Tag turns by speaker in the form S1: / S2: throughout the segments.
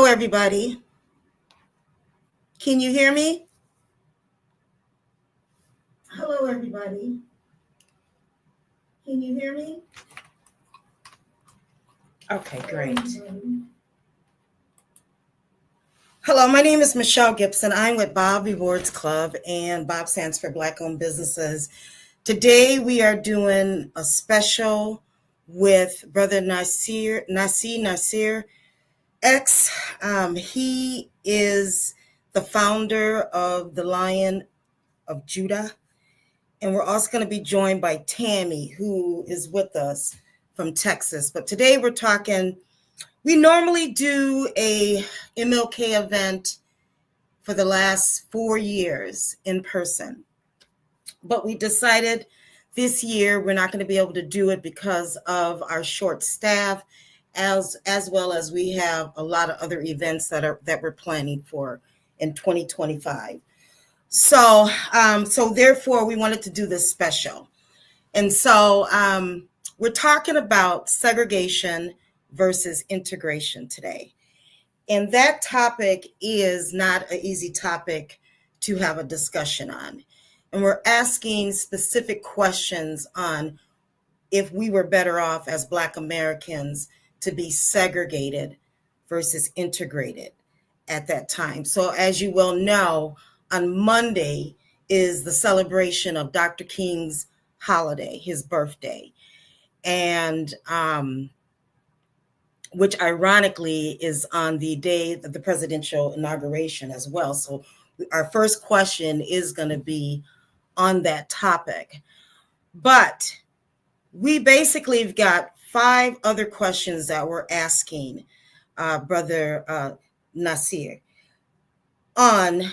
S1: everybody. Can you hear me? Hello, everybody. Can you hear me? Okay, great. Hello, my name is Michelle Gibson. I'm with Bob Rewards Club, and Bob stands for Black Owned Businesses. Today, we are doing a special with Brother Nasiy Nasir X. He is the founder of the Lion of Judah. And we're also going to be joined by Tammie, who is with us from Texas. But today we're talking, we normally do a MLK event for the last 4 years in person. But we decided this year we're not going to be able to do it because of our short staff, as well as we have a lot of other events that we're planning for in 2025. So therefore, we wanted to do this special. And so we're talking about segregation versus integration today. And that topic is not an easy topic to have a discussion on. And we're asking specific questions on if we were better off as Black Americans to be segregated versus integrated at that time. So as you well know, on Monday is the celebration of Dr. King's holiday, his birthday, and which ironically is on the day of the presidential inauguration as well. So our first question is going to be on that topic. But we basically have got 5 other questions that we're asking Brother Nasir on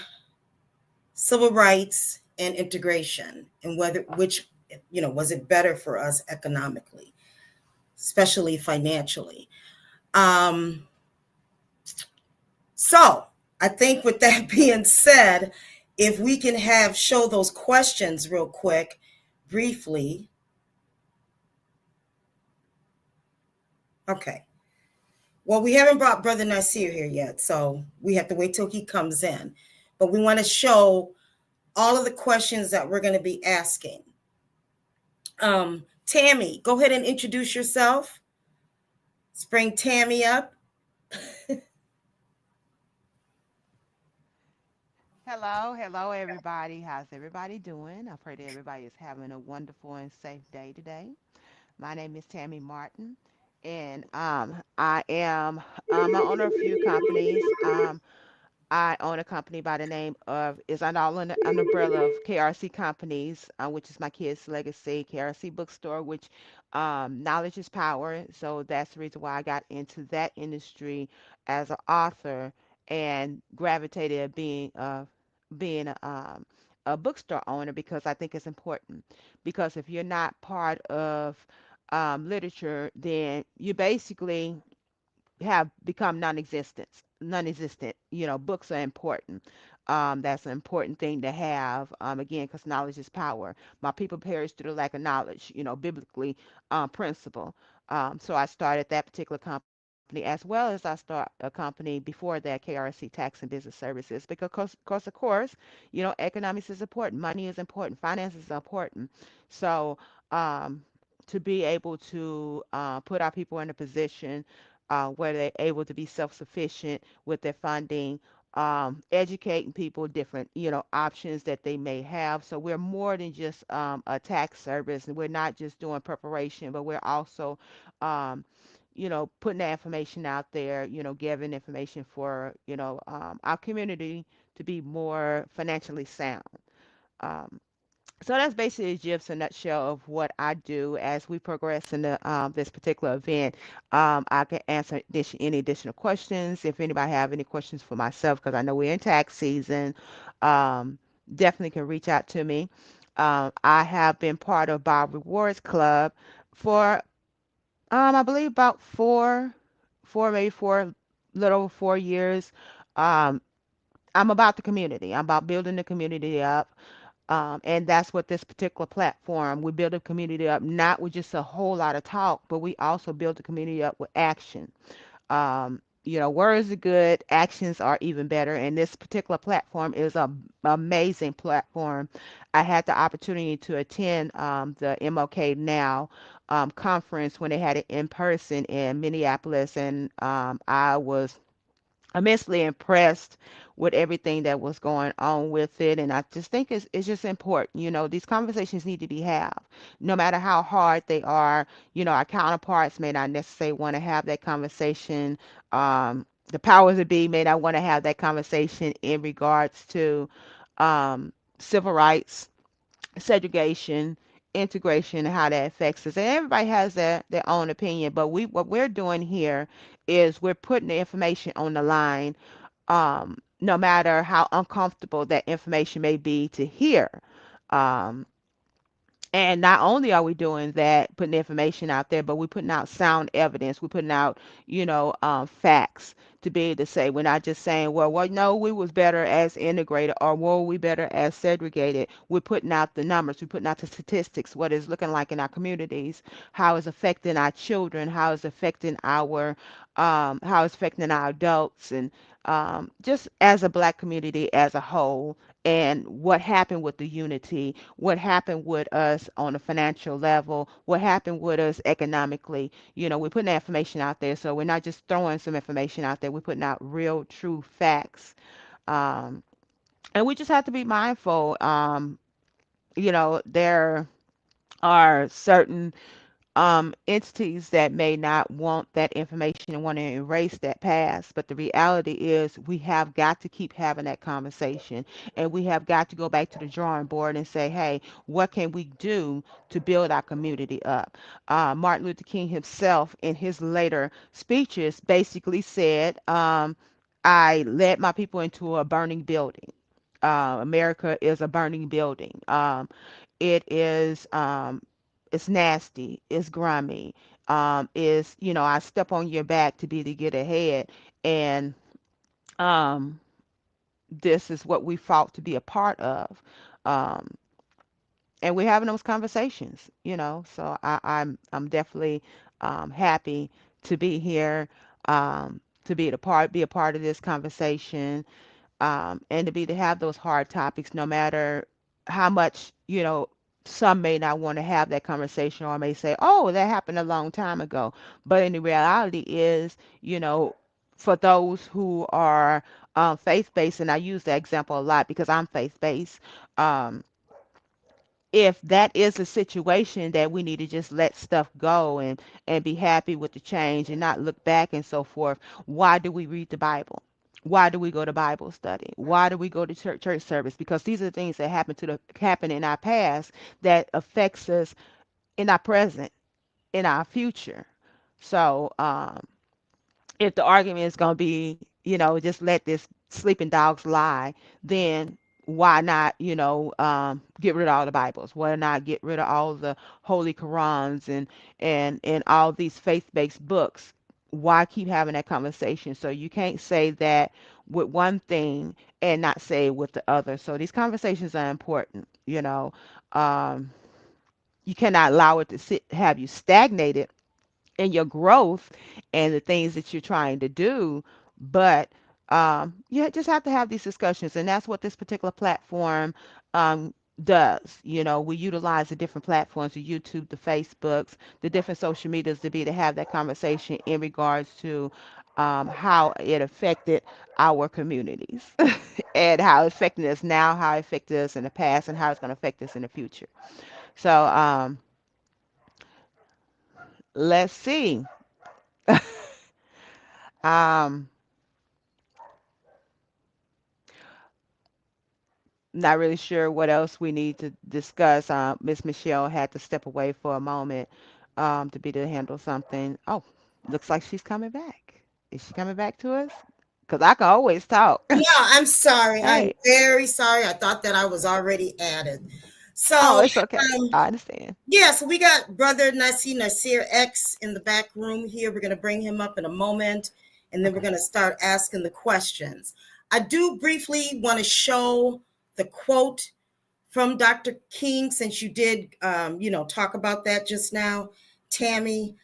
S1: civil rights and integration, and which was it better for us economically, especially financially. So I think with that being said, if we can show those questions real quick, briefly. Okay. Well, we haven't brought Brother Nasir here yet, so we have to wait till he comes in. But we want to show all of the questions that we're going to be asking. Tammie, go ahead and introduce yourself. Let's bring Tammie up.
S2: Hello, everybody. How's everybody doing? I pray that everybody is having a wonderful and safe day today. My name is Tammie Martin, and I'm owner of a few companies. I own a company by the name of is all under an umbrella of KRC Companies, which is my kids' legacy. KRC Bookstore, which knowledge is power. So that's the reason why I got into that industry as an author and gravitated being a bookstore owner because I think it's important. Because if you're not part of literature, then you basically have become non-existent. Books are important. That's an important thing to have, again, because knowledge is power. My people perish through the lack of knowledge, biblically principle. So I started that particular company, as well as I start a company before that, KRC Tax and Business Services, because of course, economics is important, money is important, finances are important. So um, to be able to put our people in a position where they're able to be self-sufficient with their funding, educating people different, options that they may have. So we're more than just a tax service, and we're not just doing preparation, but we're also, um, putting that information out there, giving information for, our community to be more financially sound. Um, so that's basically just a nutshell of what I do as we progress in this particular event. I can answer any additional questions. If anybody have any questions for myself, because I know we're in tax season, um, definitely can reach out to me. I have been part of Bob Rewards Club for, I believe about maybe little over 4 years. Um, I'm about the community. I'm about building the community up. And that's what this particular platform, we build a community up not with just a whole lot of talk, but we also build the community up with action. Um, Words are good, actions are even better. And this particular platform is a amazing platform. I had the opportunity to attend the MLK Now conference when they had it in person in Minneapolis, and I was immensely impressed with everything that was going on with it. And I just think it's just important. These conversations need to be had, no matter how hard they are. Our counterparts may not necessarily want to have that conversation. The powers that be may not want to have that conversation in regards to civil rights, segregation, integration, and how that affects us. And everybody has their own opinion, but what we're doing here is we're putting the information on the line, no matter how uncomfortable that information may be to hear. Um, and not only are we doing that, putting the information out there, but we're putting out sound evidence. We're putting out, facts to be able to say, we're not just saying, well, no, we was better as integrated, or were we better as segregated. We're putting out the numbers. We're putting out the statistics, what it's looking like in our communities, how it's affecting our children, how it's affecting our adults, and just as a Black community as a whole, and what happened with the unity, what happened with us on a financial level, what happened with us economically. We're putting that information out there, so we're not just throwing some information out there. We're putting out real, true facts, um, and we just have to be mindful. There are certain entities that may not want that information and want to erase that past. But the reality is, we have got to keep having that conversation, and we have got to go back to the drawing board and say, hey, what can we do to build our community up? Martin Luther King himself, in his later speeches, basically said, I led my people into a burning building. America is a burning building. It is it's nasty, it's grimy, is I step on your back to be to get ahead, and um this is what we fought to be a part of. um and we're having those conversations, so I'm definitely happy to be here, to be a part of this conversation, and to be to have those hard topics, no matter how much some may not want to have that conversation, or may say, "Oh, that happened a long time ago." But in the reality is, for those who are faith-based, and I use that example a lot because I'm faith-based. Um, if that is a situation that we need to just let stuff go, and be happy with the change and not look back and so forth, why do we read the Bible? Why do we go to Bible study? Why do we go to church service? Because these are the things that happen in our past that affects us in our present, in our future. So if the argument is going to be, just let this sleeping dogs lie, then why not, get rid of all the Bibles? Why not get rid of all the holy Qurans, and all these faith-based books? Why keep having that conversation? So you can't say that with one thing and not say it with the other. So these conversations are important. Um, you cannot allow it to have you stagnated in your growth and the things that you're trying to do. But you just have to have these discussions, and that's what this particular platform does. We utilize the different platforms, the YouTube, the Facebooks, the different social medias, to have that conversation in regards to how it affected our communities and how it's affecting us now, how it affected us in the past, and how it's going to affect us in the future. So let's see. um, Not really sure what else we need to discuss. Miss Michelle had to step away for a moment, to be to handle something. Oh, looks like she's coming back. Is she coming back to us? Because I can always talk.
S1: Yeah, I'm sorry. I'm
S2: Hey,
S1: very sorry. I thought that I was already added.
S2: oh,
S1: So,
S2: it's okay.
S1: um,
S2: I understand.
S1: yeah, so we got Brother Nasiy Nasir X in the back room here. We're going to bring him up in a moment, and then we're
S2: Okay.
S1: going to start asking the questions. I do briefly want to show the quote from Dr. King, since you did, talk about that just now, Tammie.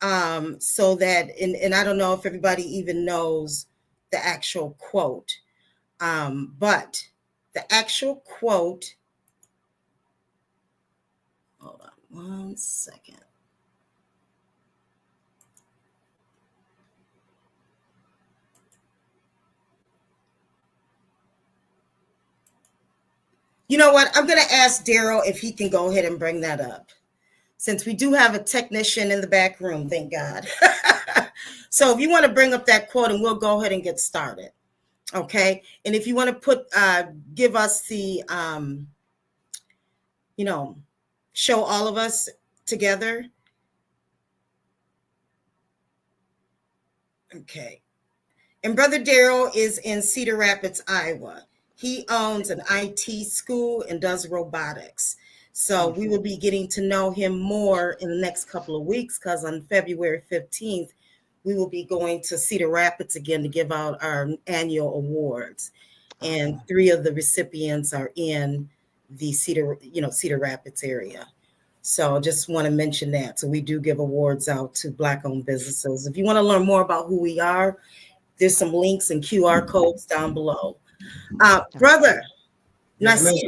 S1: So that, and I don't know if everybody even knows the actual quote, but the actual quote, hold on 1 second. You know what? I'm going to ask Daryl if he can go ahead and bring that up, since we do have a technician in the back room, thank God. So if you want to bring up that quote, and we'll go ahead and get started. Okay. And if you want to give us the, show all of us together. Okay. And Brother Daryl is in Cedar Rapids, Iowa. He owns an IT school and does robotics. So we will be getting to know him more in the next couple of weeks, because on February 15th, we will be going to Cedar Rapids again to give out our annual awards. And 3 of the recipients are in the Cedar Rapids area. So I just want to mention that. So we do give awards out to Black-owned businesses. If you want to learn more about who we are, there's some links and QR codes down below. Brother Nasiy,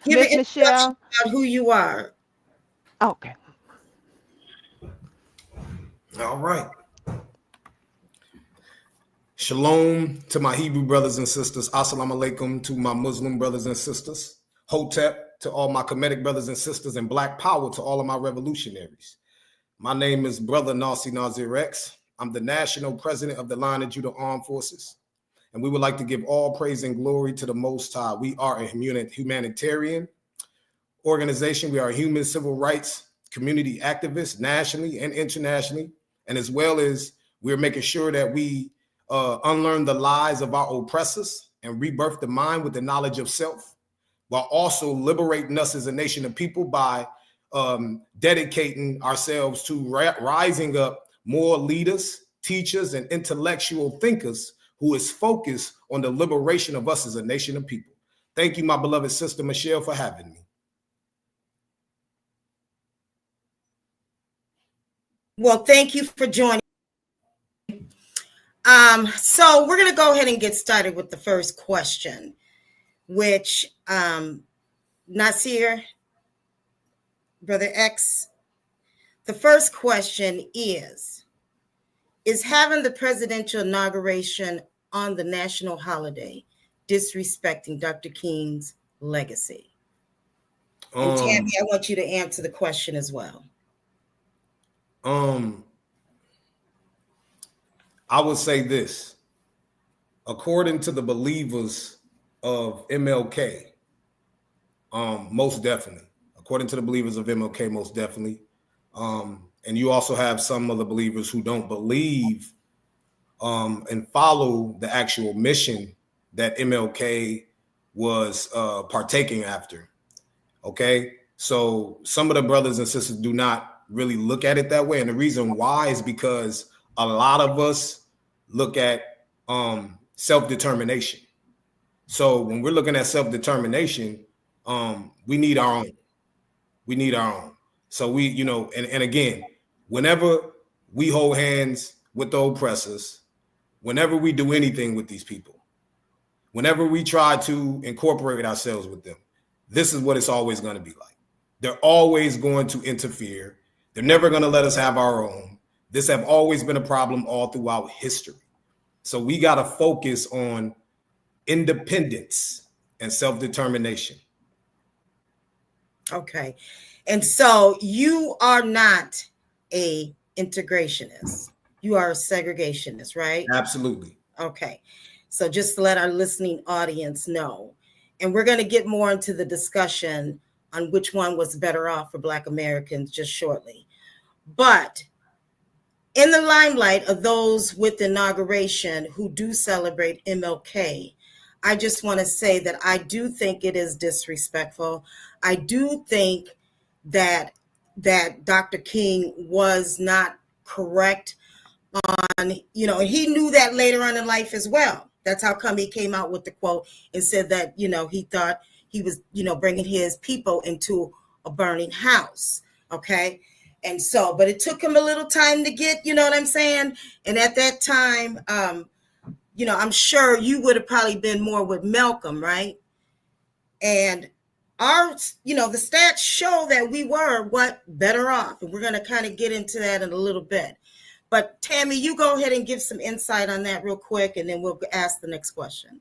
S1: give an
S2: Miss
S1: introduction
S2: Michelle.
S1: about who you are.
S2: Okay.
S3: All right. Shalom to my Hebrew brothers and sisters. Assalamu alaikum to my Muslim brothers and sisters. Hotep to all my Kemetic brothers and sisters, and Black Power to all of my revolutionaries. My name is Brother Nasiy Nasir X. I'm the national president of the Line of Judah Armed Forces, and we would like to give all praise and glory to the Most High. We are a humanitarian organization. We are a human civil rights community activists nationally and internationally, and as well as we're making sure that we unlearn the lies of our oppressors and rebirth the mind with the knowledge of self, while also liberating us as a nation of people by dedicating ourselves to rising up more leaders, teachers, and intellectual thinkers who is focused on the liberation of us as a nation of people. Thank you, my beloved sister Michelle, for having me.
S1: Well, thank you for joining. So we're going to go ahead and get started with the first question, which Nasir, Brother X, the first question is having the presidential inauguration on the national holiday disrespecting Dr. King's legacy? And Tammie, I want you to answer the question as well.
S3: I would say this. According to the believers of MLK, most definitely. According to the believers of MLK, most definitely. And you also have some of the believers who don't believe and follow the actual mission that MLK was partaking after. Okay, so some of the brothers and sisters do not really look at it that way, and the reason why is because a lot of us look at self-determination. So when we're looking at self-determination, we need our own. We need our own. So we, and again, whenever we hold hands with the oppressors, whenever we do anything with these people, whenever we try to incorporate ourselves with them, this is what it's always going to be like. They're always going to interfere. They're never going to let us have our own. This have always been a problem all throughout history. So we got to focus on independence and self-determination.
S1: Okay. And so you are not a integrationist. You are a segregationist, right?
S3: Absolutely.
S1: Okay. So just to let our listening audience know. And we're going to get more into the discussion on which one was better off for Black Americans just shortly. But in the limelight of those with inauguration who do celebrate MLK, I just want to say that I do think it is disrespectful. I do think that Dr. King was not correct on, and he knew that later on in life as well. That's how come he came out with the quote and said that, he thought he was, bringing his people into a burning house. Okay. And so, but it took him a little time to get, you know what I'm saying? And at that time, I'm sure you would have probably been more with Malcolm, right? And the stats show that we were better off. And we're going to kind of get into that in a little bit. But Tammie, you go ahead and give some insight on that real quick, and then we'll ask the next question.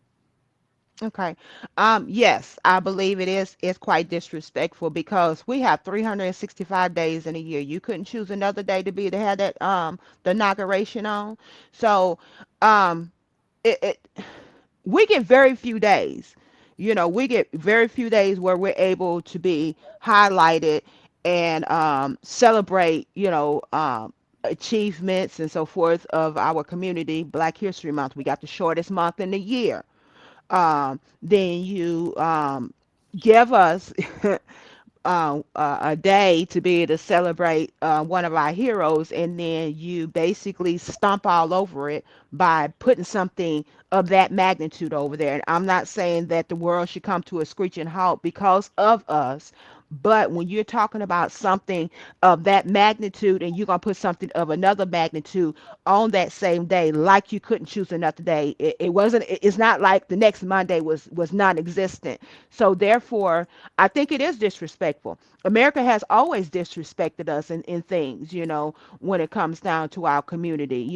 S2: Okay. Yes, I believe it's quite disrespectful because we have 365 days in a year. You couldn't choose another day to have that the inauguration on. So um it we get very few days. We get very few days where we're able to be highlighted and celebrate, achievements and so forth of our community. Black History Month, we got the shortest month in the year. Then you give us a day to be able to celebrate one of our heroes, and then you basically stomp all over it by putting something of that magnitude over there. And I'm not saying that the world should come to a screeching halt because of us, but when you're talking about something of that magnitude and you're going to put something of another magnitude on that same day, like you couldn't choose another day, it's not like the next Monday was non-existent. So therefore, I think it is disrespectful. America has always disrespected us in things, when it comes down to our community,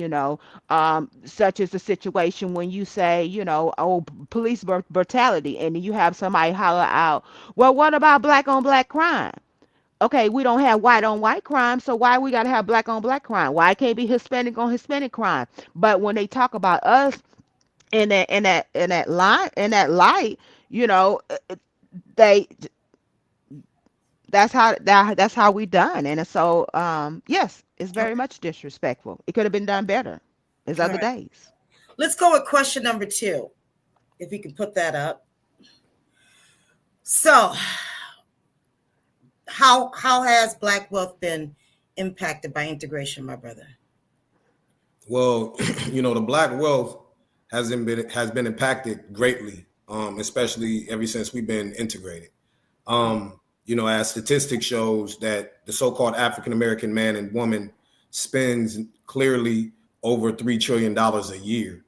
S2: such as the situation when you say, oh, police brutality, and you have somebody holler out, well, what about black on black crime? Okay, we don't have white on white crime, so why we got to have black on black crime? Why it can't be Hispanic on Hispanic crime? But when they talk about us in that light, they that's how we done. And so yes, it's very much disrespectful. It could have been done better as
S1: All
S2: other
S1: right.
S2: days.
S1: Let's go with question number 2, if we can put that up. So, how has Black wealth been impacted by integration, my brother?
S3: Well, the Black wealth has been impacted greatly, especially ever since we've been integrated. As statistics shows that the so-called African American man and woman spends clearly over $3 trillion a year.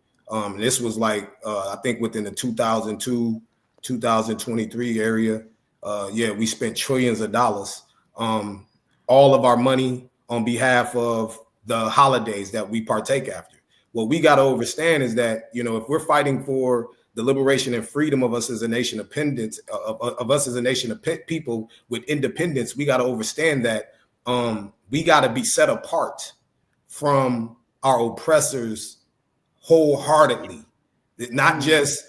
S3: This was like I think within the 2002, 2023 area. We spent trillions of dollars. All of our money on behalf of the holidays that we partake after. What we got to understand is that, if we're fighting for the liberation and freedom of us as a nation of people with independence, we got to understand that we got to be set apart from our oppressors wholeheartedly, not just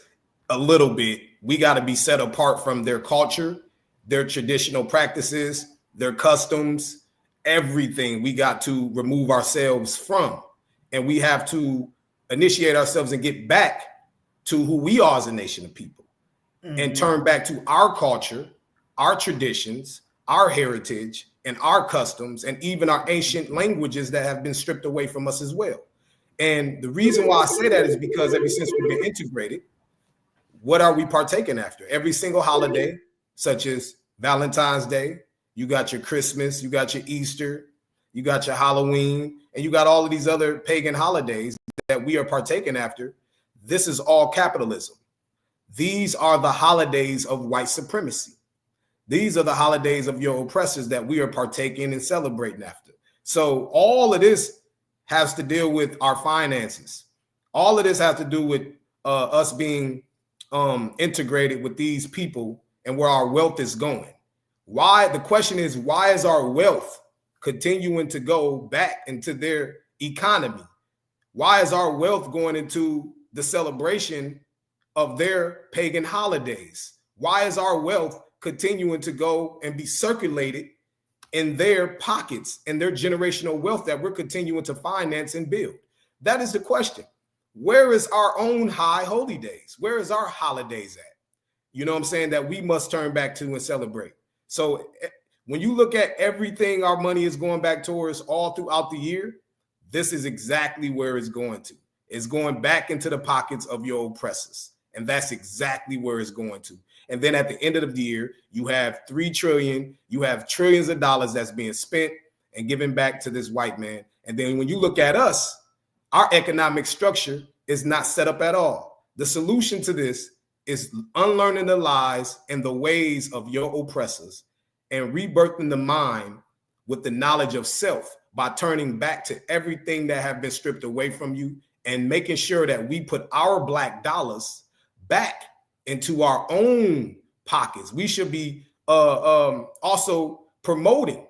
S3: a little bit. We got to be set apart from their culture, their traditional practices, their customs, everything we got to remove ourselves from. And we have to initiate ourselves and get back to who we are as a nation of people, and turn back to our culture, our traditions, our heritage, and our customs, and even our ancient languages that have been stripped away from us as well. And the reason why I say that is because ever since we've been integrated, what are we partaking after? Every single holiday, such as Valentine's Day, you got your Christmas, you got your Easter, you got your Halloween, and you got all of these other pagan holidays that we are partaking after. This is all capitalism. These are the holidays of white supremacy. These are the holidays of your oppressors that we are partaking and celebrating after. So all of this has to deal with our finances. All of this has to do with us being integrated with these people and where our wealth is going. Why? The question is, why is our wealth continuing to go back into their economy? Why is our wealth going into the celebration of their pagan holidays? Why is our wealth continuing to go and be circulated in their pockets and their generational wealth that we're continuing to finance and build? That is the question. Where is our own high holy days? Where is our holidays at? You know what I'm saying? That we must turn back to and celebrate. So when you look at everything our money is going back towards all throughout the year, this is exactly where it's going to. It's going back into the pockets of your oppressors. And that's exactly where it's going to. And then at the end of the year, you have $3 trillion, you have trillions of dollars that's being spent and giving back to this white man. And then when you look at us, our economic structure is not set up at all. The solution to this is unlearning the lies and the ways of your oppressors and rebirthing the mind with the knowledge of self by turning back to everything that have been stripped away from you and making sure that we put our black dollars back into our own pockets. We should be also promoting,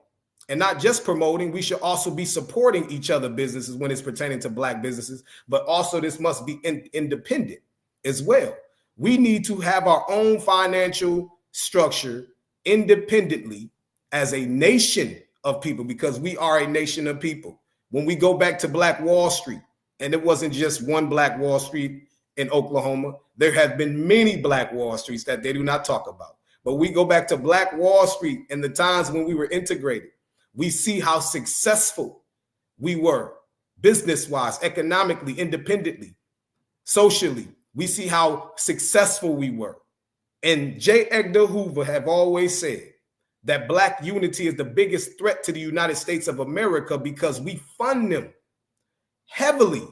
S3: and not just promoting, we should also be supporting each other businesses when it's pertaining to black businesses, but also this must be independent as well. We need to have our own financial structure independently as a nation of people, because we are a nation of people. When we go back to Black Wall Street, and it wasn't just one Black Wall Street in Oklahoma, there have been many Black Wall Streets that they do not talk about. But we go back to Black Wall Street and the times when we were integrated, we see how successful we were business-wise, economically, independently, socially. We see how successful we were. And J. Edgar Hoover have always said that Black unity is the biggest threat to the United States of America because we fund them heavily,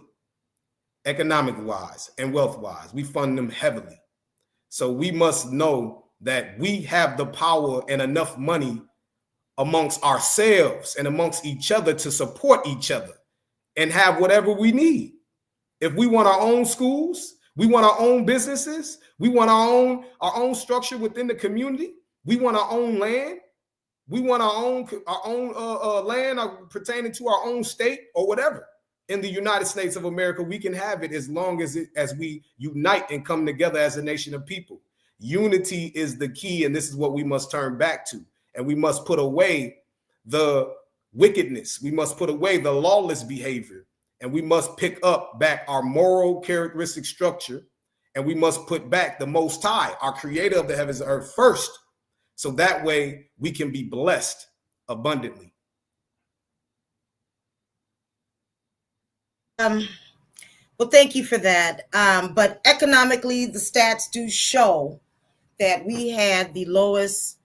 S3: economic-wise and wealth-wise. We fund them heavily. So we must know that we have the power and enough money amongst ourselves and amongst each other to support each other and have whatever we need. If we want our own schools, we want our own businesses, we want our own structure within the community, we want our own land, we want our own land pertaining to our own state or whatever. In the United States of America, we can have it as long as we unite and come together as a nation of people. Unity is the key, and this is what we must turn back to. And we must put away the wickedness. We must put away the lawless behavior. And we must pick up back our moral characteristic structure. And we must put back the Most High, our creator of the heavens and earth, first. So that way we can be blessed abundantly.
S1: Well, thank you for that. But economically, the stats do show that we had the lowest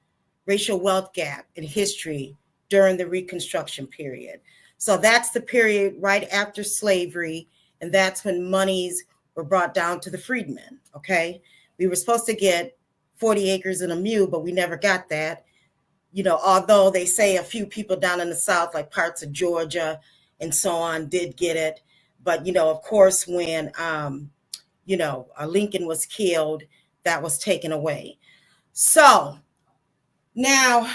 S1: racial wealth gap in history during the Reconstruction period. So that's the period right after slavery, and that's when monies were brought down to the freedmen, okay? We were supposed to get 40 acres and a mule, but we never got that. You know, although they say a few people down in the South, like parts of Georgia and so on, did get it. But, you know, of course, when, Lincoln was killed, that was taken away. So now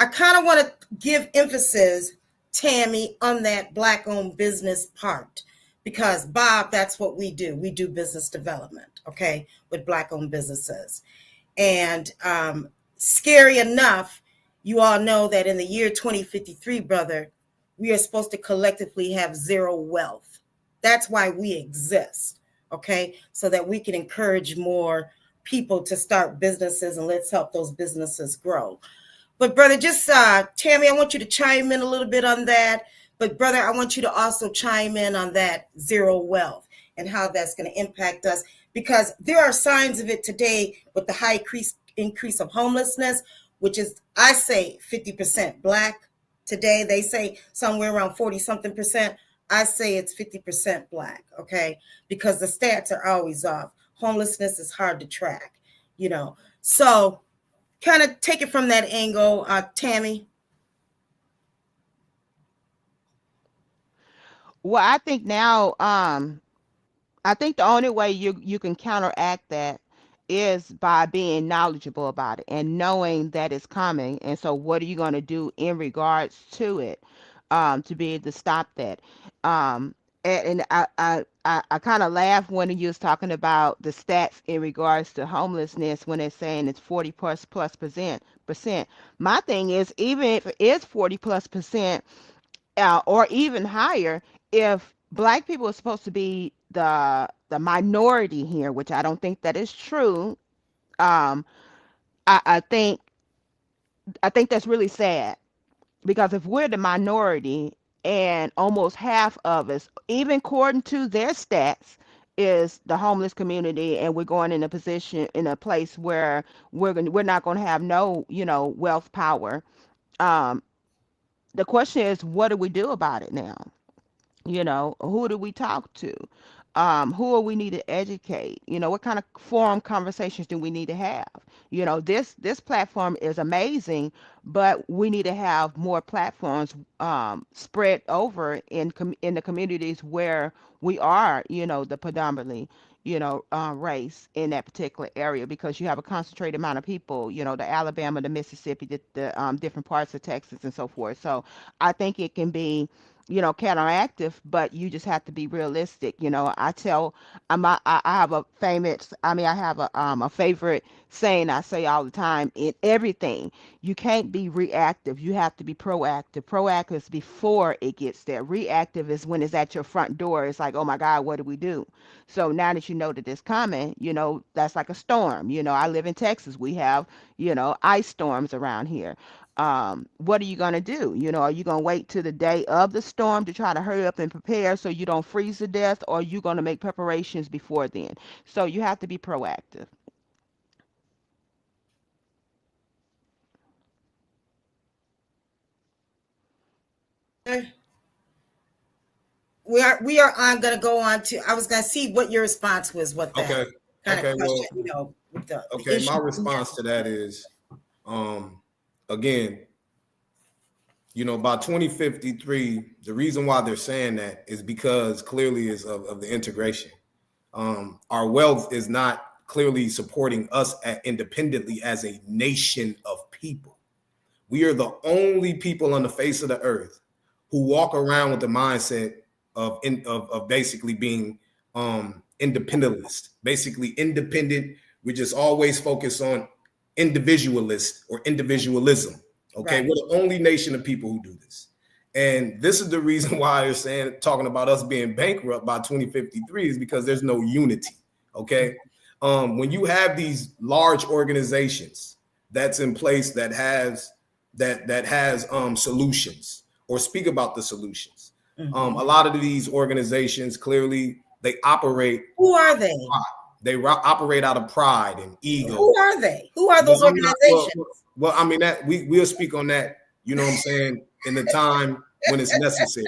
S1: I kind of want to give emphasis, Tammie, on that Black-owned business part, because Bob, that's what we do. We do business development, okay, with Black-owned businesses. And scary enough, you all know that in the year 2053, brother, we are supposed to collectively have zero wealth. That's why we exist, okay, so that we can encourage more people to start businesses, and let's help those businesses grow. But brother, just Tammie, I want you to chime in a little bit on that. But brother, I want you to also chime in on that zero wealth and how that's going to impact us, because there are signs of it today with the high increase of homelessness, which is, I say, 50% Black. Today, they say somewhere around 40-something percent. I say it's 50% Black, okay? Because the stats are always off. Homelessness is hard to track, you know. So kind of take it from that angle, Tammie.
S2: Well, I think now, I think the only way you can counteract that is by being knowledgeable about it and knowing that it's coming. And so, what are you going to do in regards to it, to be able to stop that? And I kind of laughed when you was talking about the stats in regards to homelessness when they're saying it's 40+ percent. My thing is, even if it is 40+%, or even higher, if Black people are supposed to be the minority here, which I don't think that is true, um, I think that's really sad, because if we're the minority and almost half of us, even according to their stats, is the homeless community, and we're going in a place where we're not going to have no, wealth power. Um, the question is, what do we do about it now? Who do we talk to? Who do we need to educate? What kind of forum conversations do we need to have? This platform is amazing, but we need to have more platforms spread over in the communities where we are, the predominantly, race in that particular area, because you have a concentrated amount of people, the Alabama, the Mississippi, the different parts of Texas and so forth. So I think it can be, counteractive, but you just have to be realistic. I have a I have a favorite saying I say all the time: in everything, you can't be reactive. You have to be proactive. Proactive is before it gets there. Reactive is when it's at your front door. It's like, oh my God, what do we do? So now that you know that it's coming, that's like a storm. I live in Texas. We have, ice storms around here. What are you going to do? Are you going to wait to the day of the storm to try to hurry up and prepare so you don't freeze to death, or are you going to make preparations before then? So you have to be proactive.
S1: We are on going to go on to, I was going to see what your response was, what that
S3: Okay.
S1: kind
S3: Okay.
S1: of
S3: Well,
S1: question, with the
S3: okay.
S1: issue.
S3: My response to that is, again, by 2053, the reason why they're saying that is because clearly is of the integration. Our wealth is not clearly supporting us independently as a nation of people. We are the only people on the face of the earth who walk around with the mindset of basically being independentist, basically independent. We just always focus on individualist or individualism. Okay,
S1: Right.
S3: we're the only nation of people who do this. And this is the reason why they're talking about us being bankrupt by 2053 is because there's no unity. Okay. When you have these large organizations that's in place that has solutions or speak about the solutions.
S1: Mm-hmm.
S3: A lot of these organizations clearly they operate.
S1: Who are they?
S3: They operate out of pride and ego.
S1: Who are they? Who are those organizations?
S3: Well, I mean that we'll speak on that. You know what I'm saying, in the time when it's necessary.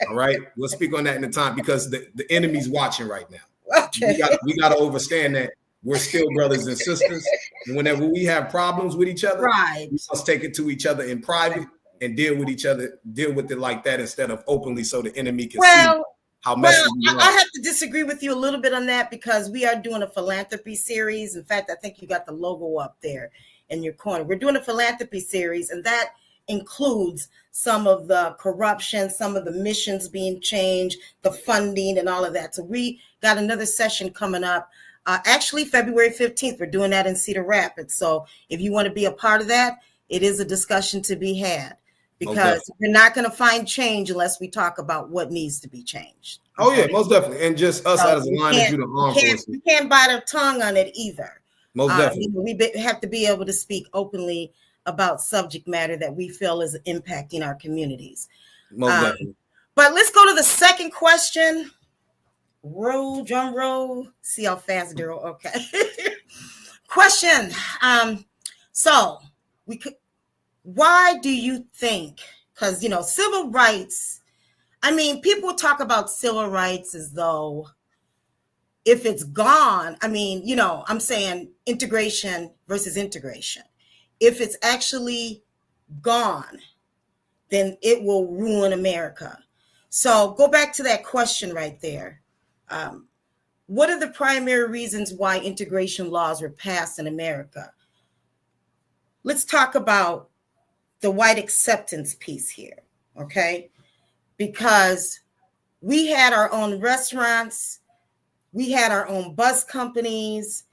S3: All right, we'll speak on that in the time because the enemy's watching right now.
S1: Okay.
S3: We got to understand that we're still brothers and sisters, and whenever we have problems with each other,
S1: Right.
S3: we must take it to each other in private and deal with it like that instead of openly, so the enemy can see how messy we are.
S1: I have to disagree with you a little bit on that because we are doing a philanthropy series. In fact, I think you got the logo up there in your corner. We're doing a philanthropy series, and that includes some of the corruption, some of the missions being changed, the funding, and all of that. So we got another session coming up. Actually, February 15th, we're doing that in Cedar Rapids. So if you want to be a part of that, it is a discussion to be had. Because we're not going to find change unless we talk about what needs to be changed.
S3: Oh yeah, most definitely, and just us as a line of the armed forces.
S1: We can't bite our tongue on it either.
S3: Most definitely,
S1: we have to be able to speak openly about subject matter that we feel is impacting our communities.
S3: Most definitely.
S1: But let's go to the second question. Roll, drum roll. See how fast, Daryl. Okay. Question. So we could. Why do you think? Because, civil rights, I mean, people talk about civil rights as though if it's gone, I mean, I'm saying integration versus integration. If it's actually gone, then it will ruin America. So go back to that question right there. What are the primary reasons why integration laws were passed in America? Let's talk about the white acceptance piece here, okay? Because we had our own restaurants, we had our own bus companies,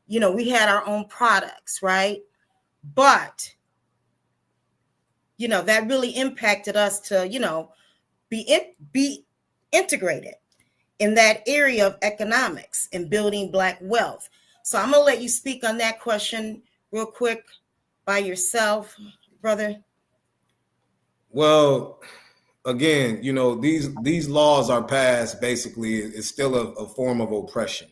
S1: we had our own products, right? But, that really impacted us to, be integrated in that area of economics and building Black wealth. So I'm going to let you speak on that question real quick by yourself, brother.
S3: Well, again, these laws are passed. Basically, it's still a form of oppression,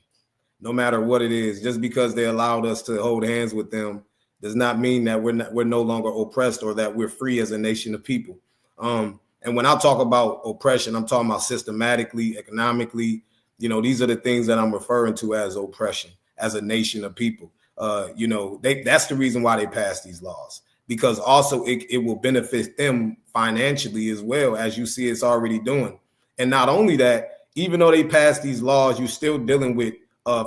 S3: no matter what it is. Just because they allowed us to hold hands with them does not mean that we're no longer oppressed or that we're free as a nation of people. And when I talk about oppression, I'm talking about systematically, economically. These are the things that I'm referring to as oppression, as a nation of people. That's the reason why they passed these laws, because also it will benefit them financially as well, as you see it's already doing. And not only that, even though they passed these laws, you're still dealing with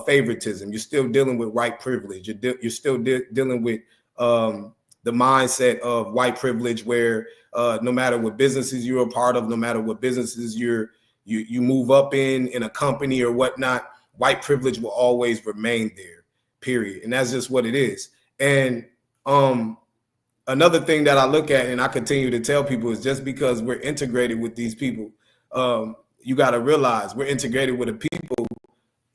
S3: favoritism. You're still dealing with white privilege. You're still dealing with the mindset of white privilege, where no matter what businesses you're a part of, no matter what businesses you move up in a company or whatnot, white privilege will always remain there, period. And that's just what it is. And another thing that I look at and I continue to tell people is, just because we're integrated with these people, you got to realize we're integrated with the people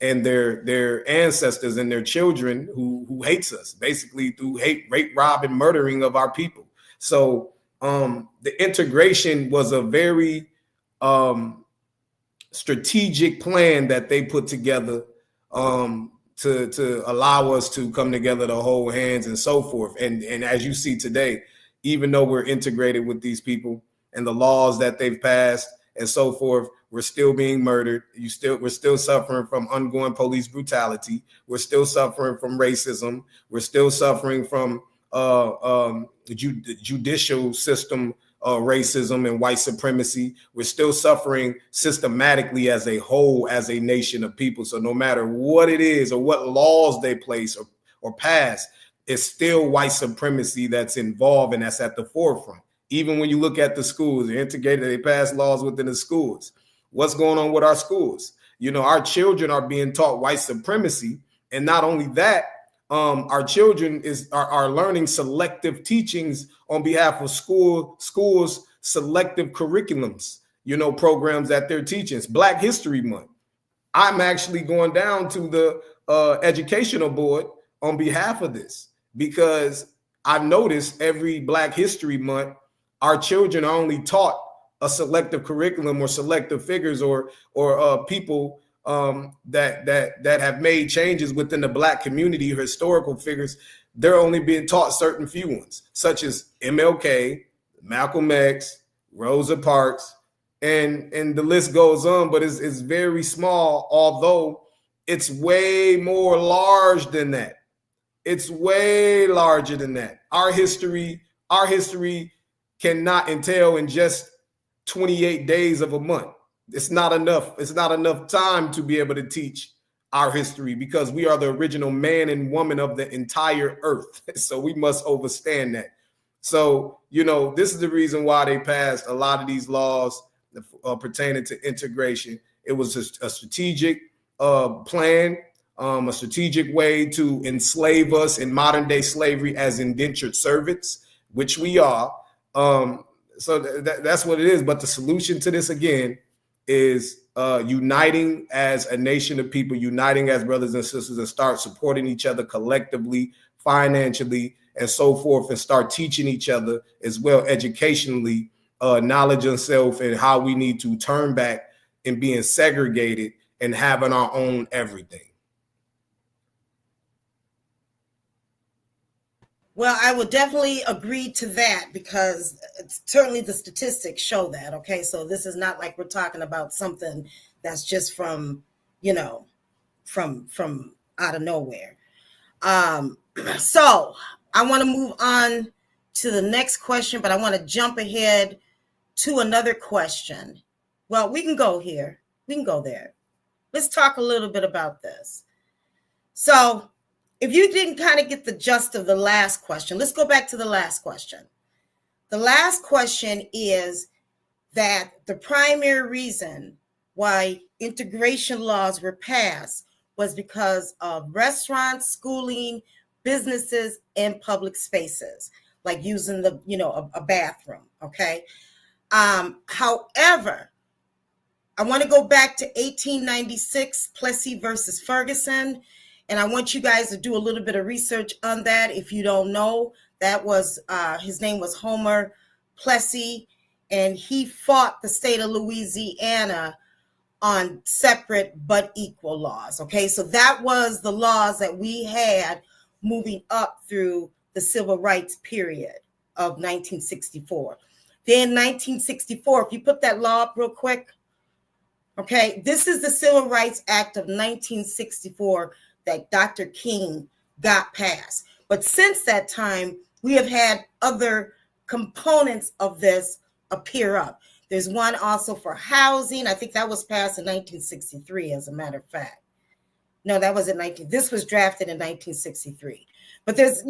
S3: and their ancestors and their children who hates us, basically through hate, rape, rob, and murdering of our people. So the integration was a very strategic plan that they put together to allow us to come together, to hold hands and so forth. And as you see today, even though we're integrated with these people and the laws that they've passed and so forth, we're still being murdered. We're still suffering from ongoing police brutality. We're still suffering from racism. We're still suffering from the judicial system racism and white supremacy. We're still suffering systematically as a whole, as a nation of people. So no matter what it is or what laws they place or pass, it's still white supremacy that's involved and that's at the forefront. Even when you look at the schools, they're integrated, they pass laws within the schools. What's going on with our schools? Our children are being taught white supremacy. And not only that, our children are learning selective teachings on behalf of schools, selective curriculums, programs that they're teaching. It's Black History Month. I'm actually going down to the educational board on behalf of this, because I've noticed every Black History Month, our children are only taught a selective curriculum or selective figures or people that have made changes within the Black community, historical figures. They're only being taught certain few ones, such as MLK, Malcolm X, Rosa Parks, and the list goes on, but it's very small, although it's way more large than that. It's way larger than that. Our history cannot entail in just 28 days of a month. It's not enough. It's not enough time to be able to teach our history, because we are the original man and woman of the entire earth. So we must understand that. So, this is the reason why they passed a lot of these laws pertaining to integration. It was a strategic plan, a strategic way to enslave us in modern day slavery as indentured servants, which we are. So that's what it is. But the solution to this, again, is uniting as a nation of people, uniting as brothers and sisters, and start supporting each other collectively, financially, and so forth, and start teaching each other as well educationally, knowledge of self and how we need to turn back and being segregated and having our own everything.
S1: Well, I would definitely agree to that, because certainly the statistics show that. Okay, so this is not like we're talking about something that's just from out of nowhere. So I want to move on to the next question, but I want to jump ahead to another question. Well, we can go here. We can go there. Let's talk a little bit about this. So if you didn't kind of get the gist of the last question, let's go back to the last question. The last question is that the primary reason why integration laws were passed was because of restaurants, schooling, businesses, and public spaces, like using a bathroom. Okay. However, I want to go back to 1896, Plessy versus Ferguson. And I want you guys to do a little bit of research on that. If you don't know, that was his name was Homer Plessy, and he fought the state of Louisiana on separate but equal laws. Okay, so that was the laws that we had moving up through the civil rights period of 1964. Then 1964, if you put that law up real quick, okay, this is the Civil Rights Act of 1964 that Dr. King got passed. But since that time, we have had other components of this appear up. There's one also for housing. I think that was passed in 1963, as a matter of fact. No, that was in this was drafted in 1963. But there's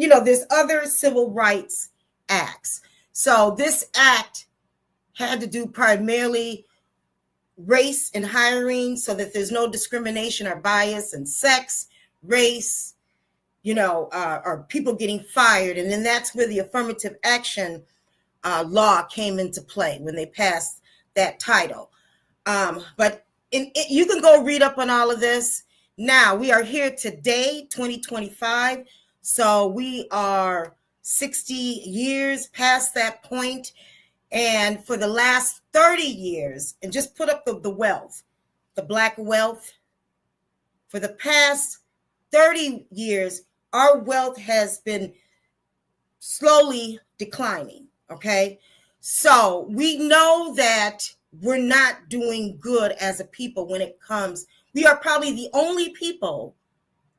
S1: other civil rights acts. So this act had to do primarily race in hiring, so that there's no discrimination or bias in sex, race, or people getting fired. And then that's where the affirmative action law came into play when they passed that title. But you can go read up on all of this. Now, we are here today, 2025. So we are 60 years past that point. And for the last 30 years, and just put up the wealth, the Black wealth, for the past 30 years, our wealth has been slowly declining, okay? So we know that we're not doing good as a people when it comes. We are probably the only people,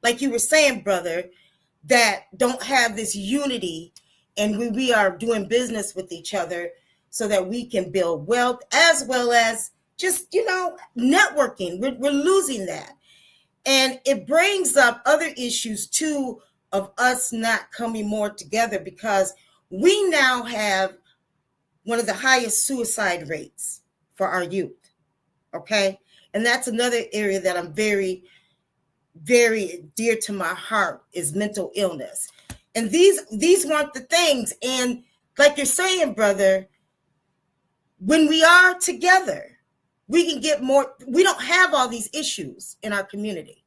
S1: like you were saying, brother, that don't have this unity, and we are doing business with each other so that we can build wealth, as well as just, networking. We're losing that. And it brings up other issues too, of us not coming more together, because we now have one of the highest suicide rates for our youth. Okay. And that's another area that I'm very, very dear to my heart, is mental illness. And these weren't the things. And like you're saying, brother, when we are together, we can get more. We don't have all these issues in our community.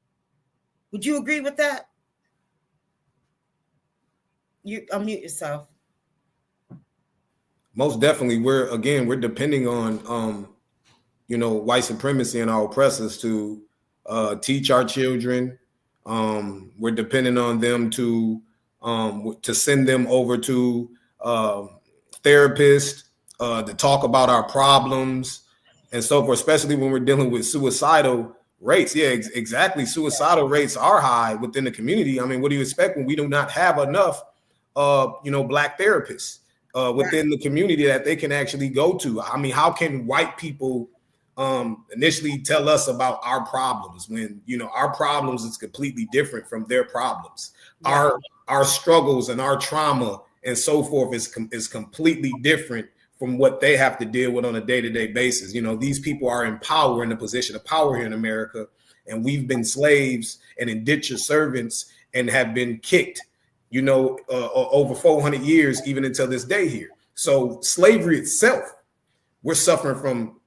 S1: Would you agree with that? You unmute yourself.
S3: Most definitely. We're depending on white supremacy and our oppressors to teach our children. We're depending on them to send them over to therapists to talk about our problems and so forth, especially when we're dealing with suicidal rates. Yeah, exactly. Suicidal rates are high within the community. I mean, what do you expect when we do not have enough Black therapists within the community that they can actually go to? I mean, how can white people initially tell us about our problems when our problems is completely different from their problems? Yeah. Our struggles and our trauma and so forth is completely different from what they have to deal with on a day-to-day basis. These people are in power, in a position of power here in America, and we've been slaves and indentured servants and have been kicked, over 400 years, even until this day here. So slavery itself, we're suffering from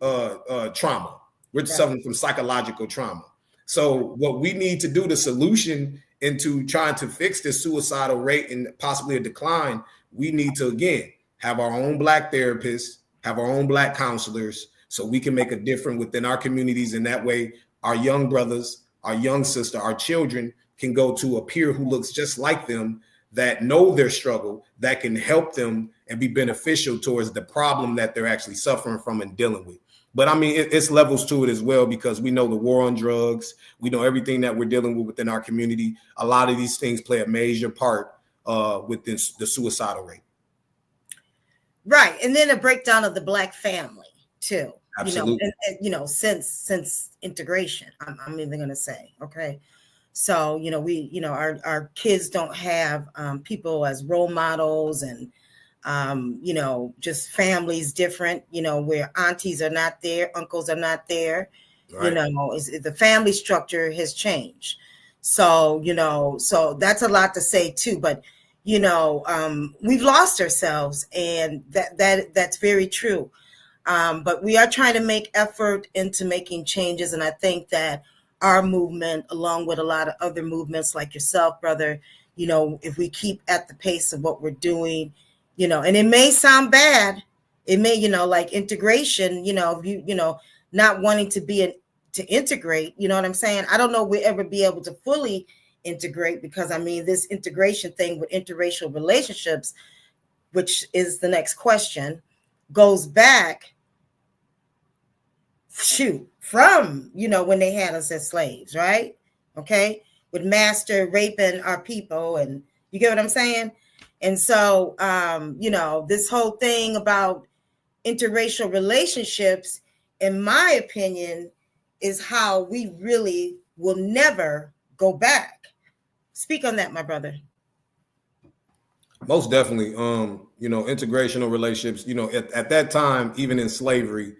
S3: trauma. We're suffering from psychological trauma. So what we need to do, the solution into trying to fix this suicidal rate and possibly a decline, we need to, again, have our own Black therapists, have our own Black counselors, so we can make a difference within our communities. And that way, our young brothers, our young sister, our children can go to a peer who looks just like them, that know their struggle, that can help them and be beneficial towards the problem that they're actually suffering from and dealing with. But I mean, it's levels to it as well, because we know the war on drugs. We know everything that we're dealing with within our community. A lot of these things play a major part within the suicidal rate.
S1: Right. And then a breakdown of the Black family too.
S3: Absolutely.
S1: Since integration, I'm even going to say, okay. So, our kids don't have people as role models, and, just families different, where aunties are not there, uncles are not there, right. The family structure has changed. So, so that's a lot to say too, but, we've lost ourselves, and that's very true. But we are trying to make effort into making changes. And I think that our movement, along with a lot of other movements like yourself, brother, if we keep at the pace of what we're doing, and it may sound bad, it may, like integration, not wanting to integrate, you know what I'm saying? I don't know if we'll ever be able to fully integrate, because I mean, this integration thing with interracial relationships, which is the next question, goes back, from, when they had us as slaves, right? Okay. With master raping our people. And you get what I'm saying? And so, this whole thing about interracial relationships, in my opinion, is how we really will never go back. Speak on that, my brother.
S3: Most definitely. Integrational relationships, at that time, even in slavery,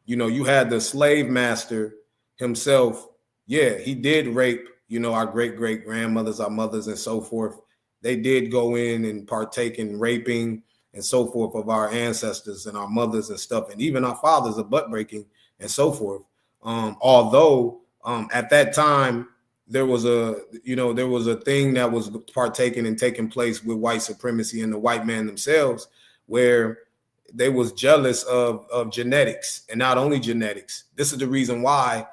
S3: you had the slave master himself. Yeah, he did rape, our great great grandmothers, our mothers, and so forth. They did go in and partake in raping and so forth of our ancestors and our mothers and stuff, and even our fathers of butt breaking and so forth. Although at that time, there was a thing that was partaken and taking place with white supremacy and the white man themselves, where they was jealous of genetics, and not only genetics. This is the reason why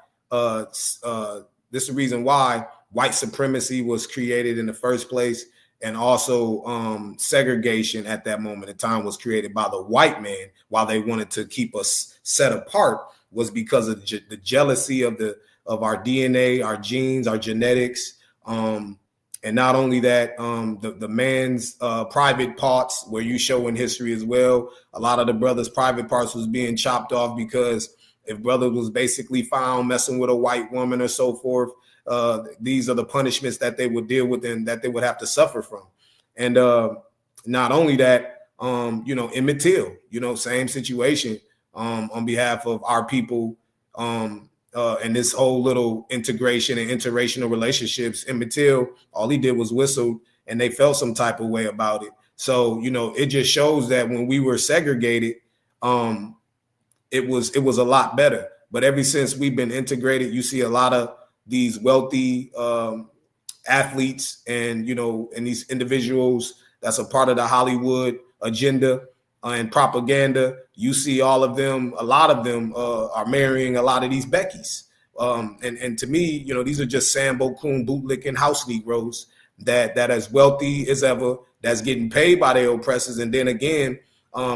S3: white supremacy was created in the first place, and also segregation at that moment in time was created by the white man, while they wanted to keep us set apart, was because of the jealousy of our DNA, our genes, our genetics. And not only that, the man's private parts, where you show in history as well, a lot of the brothers' private parts was being chopped off, because if brother was basically found messing with a white woman or so forth, these are the punishments that they would deal with and that they would have to suffer from. And not only that, Emmett Till, same situation on behalf of our people. And this whole little integration and interracial relationships, Emmett Till, all he did was whistle, and they felt some type of way about it. So, it just shows that when we were segregated, it was a lot better. But ever since we've been integrated, you see a lot of these wealthy athletes and these individuals that's a part of the Hollywood agenda and propaganda. You see a lot of them are marrying a lot of these Beckys. And to me, these are just Sambo Coon bootlicking house Negroes that as wealthy as ever, that's getting paid by their oppressors. And then again,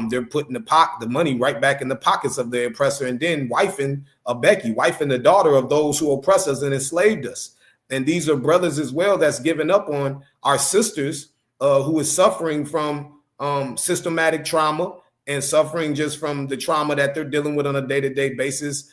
S3: they're putting the money right back in the pockets of the oppressor, and then wifing a Becky, wifing the daughter of those who oppressed us and enslaved us. And these are brothers as well that's giving up on our sisters who is suffering from systematic trauma and suffering just from the trauma that they're dealing with on a day-to-day basis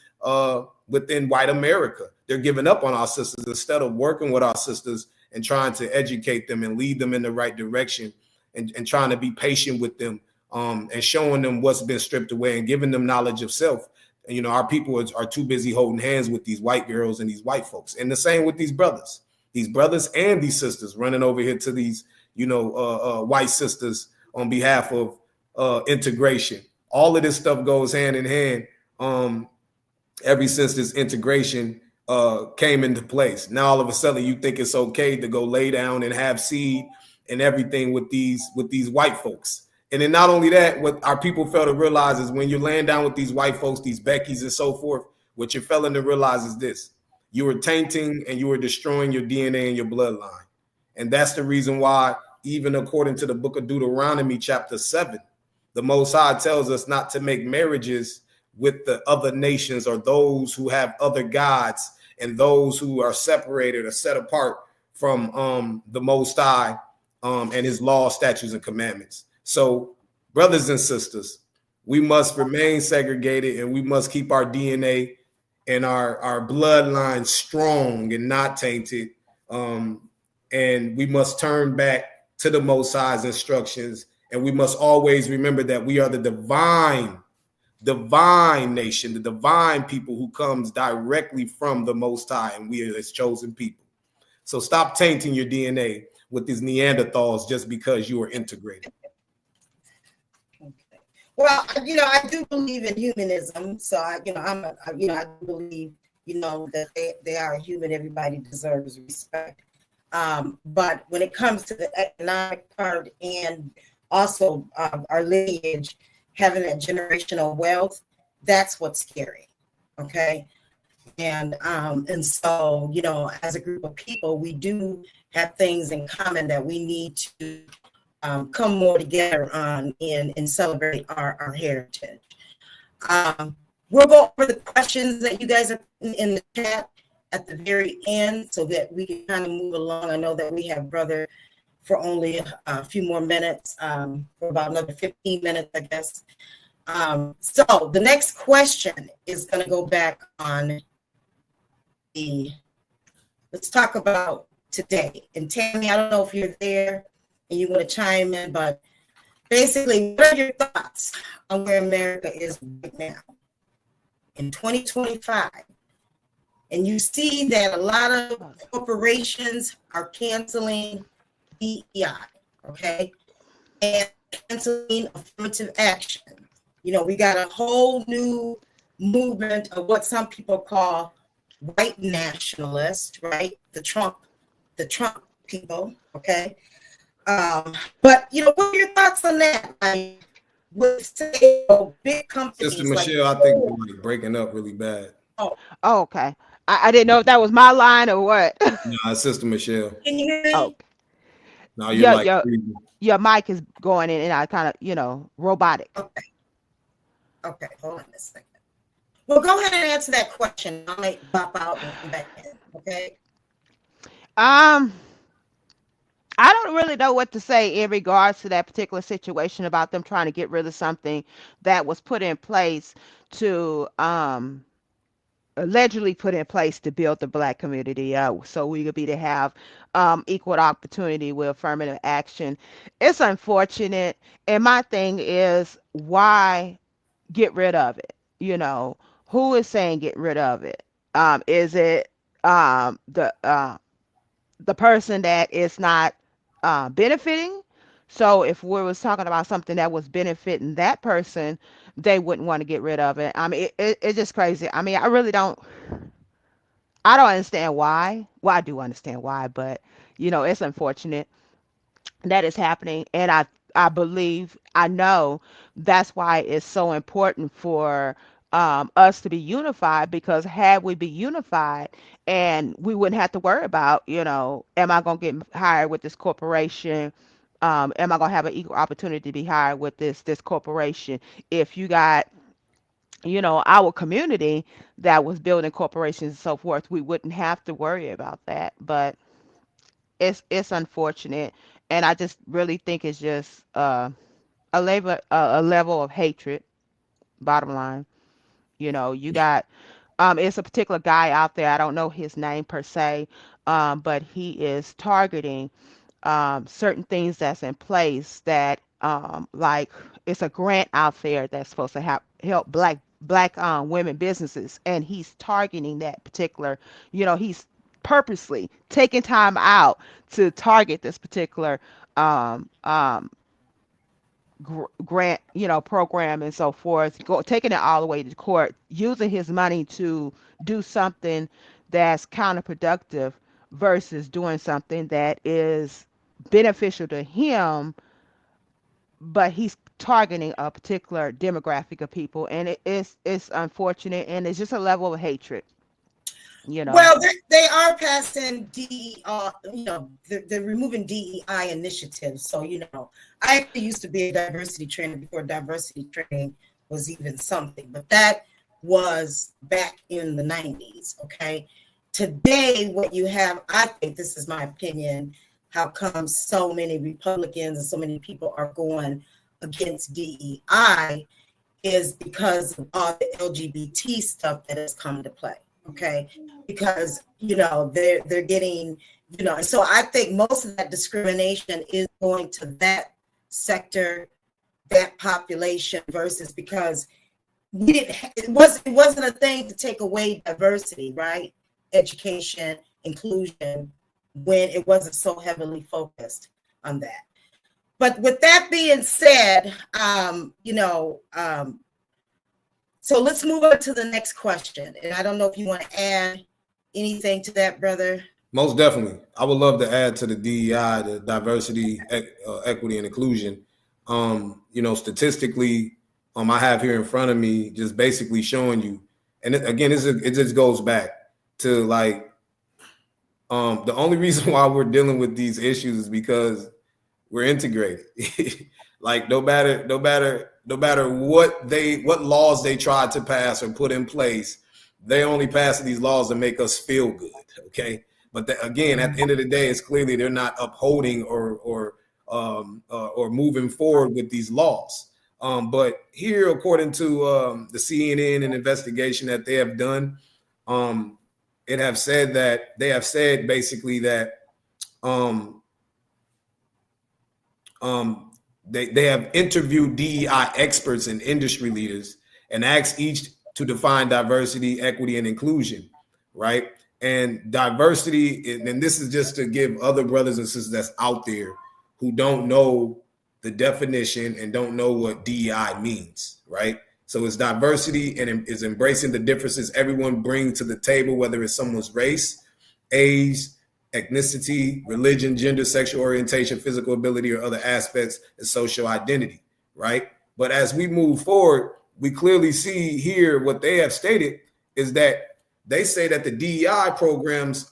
S3: within white America. They're giving up on our sisters instead of working with our sisters and trying to educate them and lead them in the right direction, and trying to be patient with them, and showing them what's been stripped away and giving them knowledge of self. And, our people are too busy holding hands with these white girls and these white folks. And the same with these brothers and these sisters running over here to these, white sisters on behalf of integration. All of this stuff goes hand in hand. Ever since this integration came into place, now all of a sudden you think it's okay to go lay down and have seed and everything with these white folks. And then not only that, what our people fail to realize is when you're laying down with these white folks, these Beckys and so forth, what you're failing to realize is this: you were tainting and you were destroying your DNA and your bloodline. And that's the reason why, even according to the book of Deuteronomy, chapter 7, the Most High tells us not to make marriages with the other nations or those who have other gods and those who are separated or set apart from the Most High and his law, statutes, and commandments. So, brothers and sisters, we must remain segregated, and we must keep our DNA and our bloodline strong and not tainted. And we must turn back to the Most High's instructions. And we must always remember that we are the divine nation, the divine people who comes directly from the Most High, and we are his chosen people. So stop tainting your DNA with these Neanderthals just because you are integrated.
S1: Well, I do believe in humanism. So I do believe, that they are human. Everybody deserves respect. But when it comes to the economic part and also our lineage, having that generational wealth, that's what's scary. Okay. And so, as a group of people, we do have things in common that we need to come more together on and celebrate our heritage. We'll go over the questions that you guys are putting in the chat at the very end so that we can kind of move along. I know that we have Brother for only a few more minutes, for about another 15 minutes, I guess. So the next question is going to go back on let's talk about today. And Tammie, I don't know if you're there and you want to chime in, but basically, what are your thoughts on where America is right now in 2025? And you see that a lot of corporations are canceling DEI, okay? And canceling affirmative action. You know, we got a whole new movement of what some people call white nationalists, right? The Trump people, okay? But you know, what are your thoughts on that? I would say big companies.
S3: Sister Michelle, I think you're like breaking up really bad.
S2: Oh, okay. I didn't know if that was my line or what.
S3: No, Sister Michelle.
S1: Can you hear me?
S2: Oh,
S3: No, you're like
S2: your mic is going in and out, kind of, you know, robotic.
S1: Okay, hold on a second. Well, go ahead and answer that question. I might pop out and come back in. Okay.
S2: I don't really know what to say in regards to that particular situation about them trying to get rid of something that was put in place to allegedly put in place to build the Black community up so we could be to have equal opportunity with affirmative action. It's unfortunate, and my thing is, why get rid of it? You know, who is saying get rid of it? Is it the person that is not benefiting? So if we was talking about something that was benefiting that person, they wouldn't want to get rid of it. I mean, it's just crazy. I mean, I don't understand why. Well, I do understand why, but you know, it's unfortunate that is happening, and I believe, I know that's why it's so important for us to be unified, because had we be unified, and we wouldn't have to worry about, you know, am I going to get hired with this corporation? Am I going to have an equal opportunity to be hired with this corporation? If you got, you know, our community that was building corporations and so forth, we wouldn't have to worry about that. But it's unfortunate, and I just really think it's just a level of hatred. Bottom line, you know, you got it's a particular guy out there. I don't know his name per se, but he is targeting certain things that's in place that like it's a grant out there that's supposed to help black women businesses, and he's targeting that particular, you know, he's purposely taking time out to target this particular um, um, grant, you know, program and so forth, taking it all the way to court, using his money to do something that's counterproductive versus doing something that is beneficial to him, but he's targeting a particular demographic of people, and it's unfortunate, and it's just a level of hatred, you know.
S1: Well, they are passing DEI, you know, they're removing DEI initiatives. So, you know, I actually used to be a diversity trainer before diversity training was even something, but that was back in the 90s. Okay. Today, what you have, I think this is my opinion, how come so many Republicans and so many people are going against DEI is because of all the LGBT stuff that has come to play. Okay, because you know they're getting, you know, and so I think most of that discrimination is going to that sector, that population, versus because we didn't, it wasn't a thing to take away diversity, right? Education, inclusion, when it wasn't so heavily focused on that. But with that being said, you know, so let's move on to the next question. And I don't know if you want to add anything to that, brother.
S3: Most definitely. I would love to add to the DEI, the diversity, equity, and inclusion. You know, statistically, I have here in front of me just basically showing you. And again, it just goes back to like the only reason why we're dealing with these issues is because we're integrated. Like no matter what laws they tried to pass or put in place, they only pass these laws to make us feel good. Okay. But again, at the end of the day, it's clearly they're not upholding or moving forward with these laws. But here, according to the CNN and investigation that they have done, they have said basically that they have interviewed DEI experts and industry leaders and asked each to define diversity, equity, and inclusion, right? And diversity, and this is just to give other brothers and sisters that's out there who don't know the definition and don't know what DEI means, right? So it's diversity and is embracing the differences everyone brings to the table, whether it's someone's race, age, ethnicity, religion, gender, sexual orientation, physical ability, or other aspects of social identity, right? But as we move forward, we clearly see here what they have stated is that they say that the DEI programs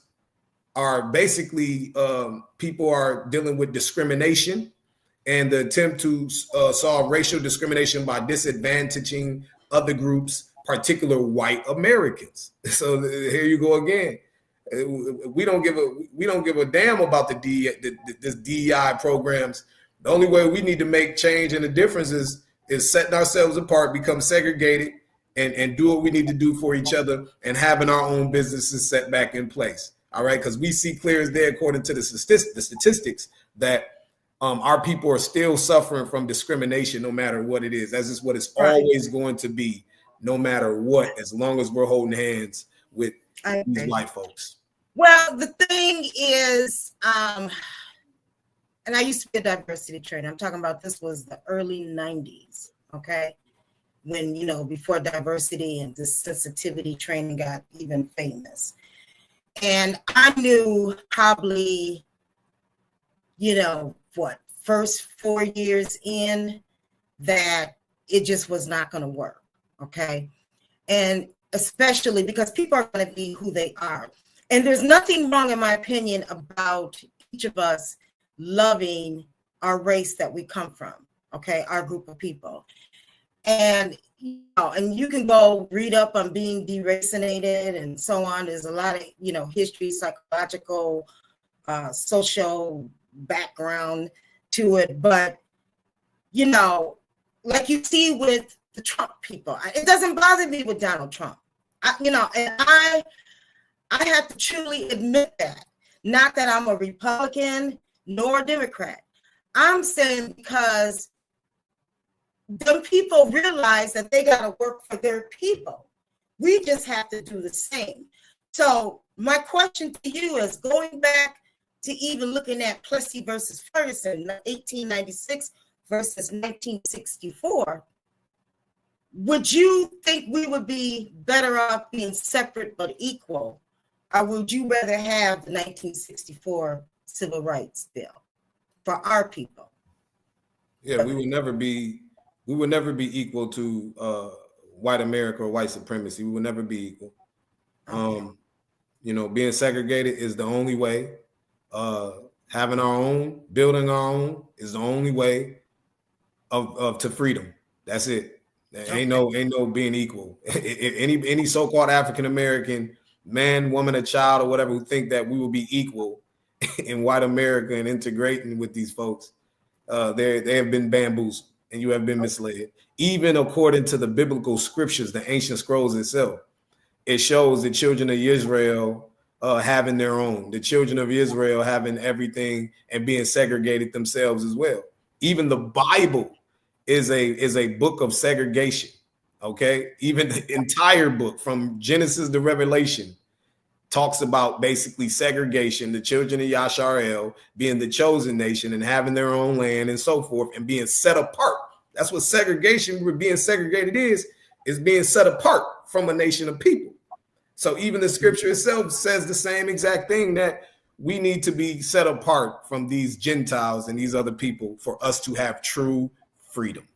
S3: are basically people are dealing with discrimination and the attempt to solve racial discrimination by disadvantaging other groups, particular white Americans. So here you go again. We don't give a damn about this DEI programs. The only way we need to make change and the difference is setting ourselves apart, become segregated, and do what we need to do for each other, and having our own businesses set back in place. All right, because we see clear as day, according to the statistics, that our people are still suffering from discrimination, no matter what it is. That's just what it's always going to be, no matter what, as long as we're holding hands with these white folks.
S1: Well, the thing is, and I used to be a diversity trainer. I'm talking about this was the early 90s, okay? When, before diversity and this sensitivity training got even famous. And I knew probably, first 4 years in that it just was not going to work, okay? And especially because people are going to be who they are. And there's nothing wrong, in my opinion, about each of us loving our race that we come from, okay, our group of people. And, and you can go read up on being deracinated and so on. There's a lot of, history, psychological, social background to it. But, like you see with the Trump people, it doesn't bother me with Donald Trump. I have to truly admit that. Not that I'm a Republican nor a Democrat. I'm saying because the people realize that they got to work for their people. We just have to do the same. So my question to you is, going back to even looking at Plessy versus Ferguson, 1896 versus 1964, would you think we would be better off being separate but equal? Or would you rather have the 1964 Civil Rights Bill for our people?
S3: Yeah, we would never be equal to white America or white supremacy. We would never be equal. Being segregated is the only way. Having our own, building our own is the only way of to freedom. That's it. There ain't no being equal. Any so-called African American man, woman, or child, or whatever, who think that we will be equal in white America and integrating with these folks, they have been bamboozled and you have been misled. Even according to the biblical scriptures, the ancient scrolls itself, it shows the children of Israel having their own, the children of Israel having everything and being segregated themselves as well. Even the Bible is a book of segregation. Okay, even the entire book from Genesis to Revelation talks about basically segregation, the children of Yasharel being the chosen nation and having their own land and so forth and being set apart. That's what segregation, with being segregated is being set apart from a nation of people. So even the scripture itself says the same exact thing, that we need to be set apart from these Gentiles and these other people for us to have true freedom.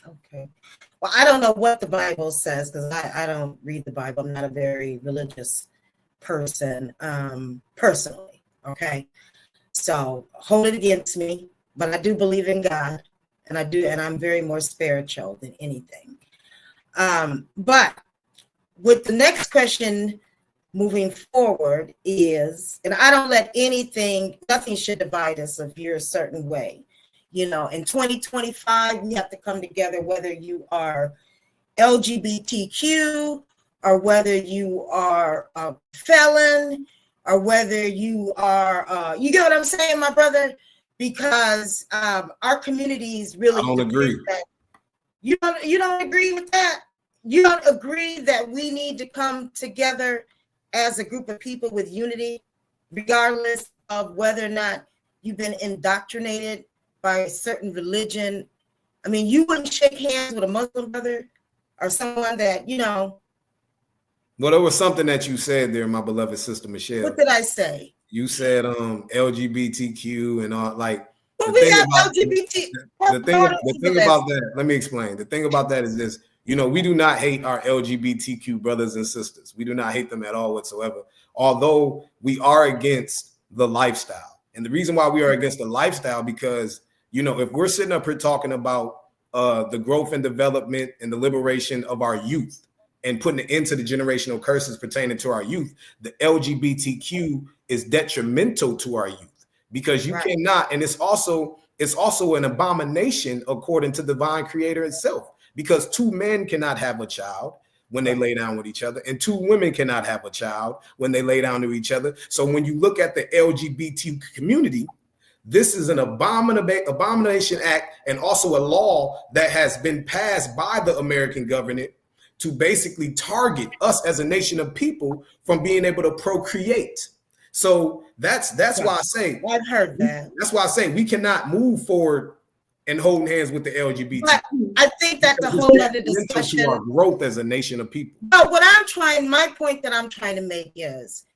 S1: Okay. Well, I don't know what the Bible says because I don't read the Bible. I'm not a very religious person personally. Okay. So hold it against me. but I do believe in God, and I'm very more spiritual than anything. But with the next question moving forward is, and I don't let nothing should divide us if you're a certain way. In 2025, we have to come together, whether you are LGBTQ or whether you are a felon or whether you are, you get what I'm saying, my brother? Because our communities really.
S3: I don't agree.
S1: You don't agree with that? You don't agree that we need to come together as a group of people with unity, regardless of whether or not you've been indoctrinated by a certain religion? I mean, you wouldn't shake hands with a Muslim brother or someone that,
S3: Well, there was something that you said there, my beloved sister Michelle.
S1: What did I say?
S3: You said LGBTQ and all, like.
S1: Well, we have LGBT.
S3: The thing about that, let me explain. The thing about that is this: we do not hate our LGBTQ brothers and sisters. We do not hate them at all whatsoever. Although we are against the lifestyle, and the reason why we are against the lifestyle because if we're sitting up here talking about the growth and development and the liberation of our youth and putting an end to the generational curses pertaining to our youth, the LGBTQ is detrimental to our youth. Because you cannot, and it's also an abomination according to divine creator itself, because two men cannot have a child when they lay down with each other, and two women cannot have a child when they lay down to each other. So when you look at the LGBT community, this is an abomination act and also a law that has been passed by the American government to basically target us as a nation of people from being able to procreate. So that's why I say
S1: I've heard that.
S3: That's why I say we cannot move forward and holding hands with the LGBT.
S1: But I think that's a whole other discussion.
S3: To our growth as a nation of people.
S1: But my point that I'm trying to make is,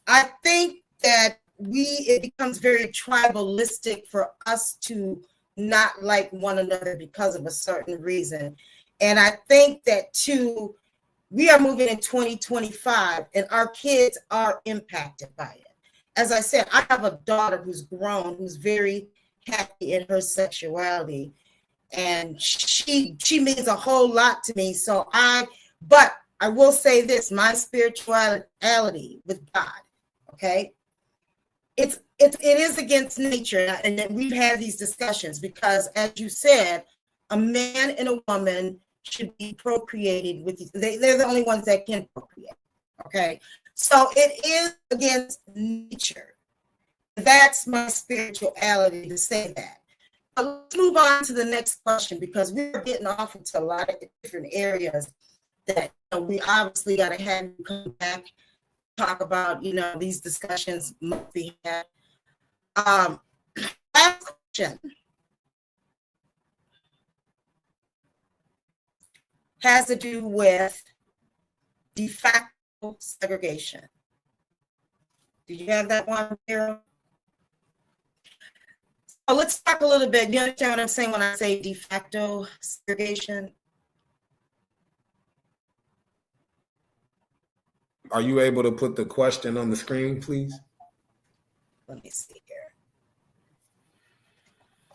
S1: I think that it becomes very tribalistic for us to not like one another because of a certain reason. And I think that too, we are moving in 2025 and our kids are impacted by it. As I said, I have a daughter who's grown, who's very happy in her sexuality. And she means a whole lot to me. But I will say this, my spirituality with God, okay? It is against nature. And then we've had these discussions because, as you said, a man and a woman should be procreated with. They're the only ones that can procreate. Okay, so it is against nature. That's my spirituality to say that. But let's move on to the next question because we're getting off into a lot of different areas that we obviously got to have you come back, talk about. These discussions must be had. Last question has to do with de facto segregation. Did you have that one, Carol? So let's talk a little bit. You understand what I'm saying when I say de facto segregation?
S3: Are you able to put the question on the screen, please?
S1: Let me see here.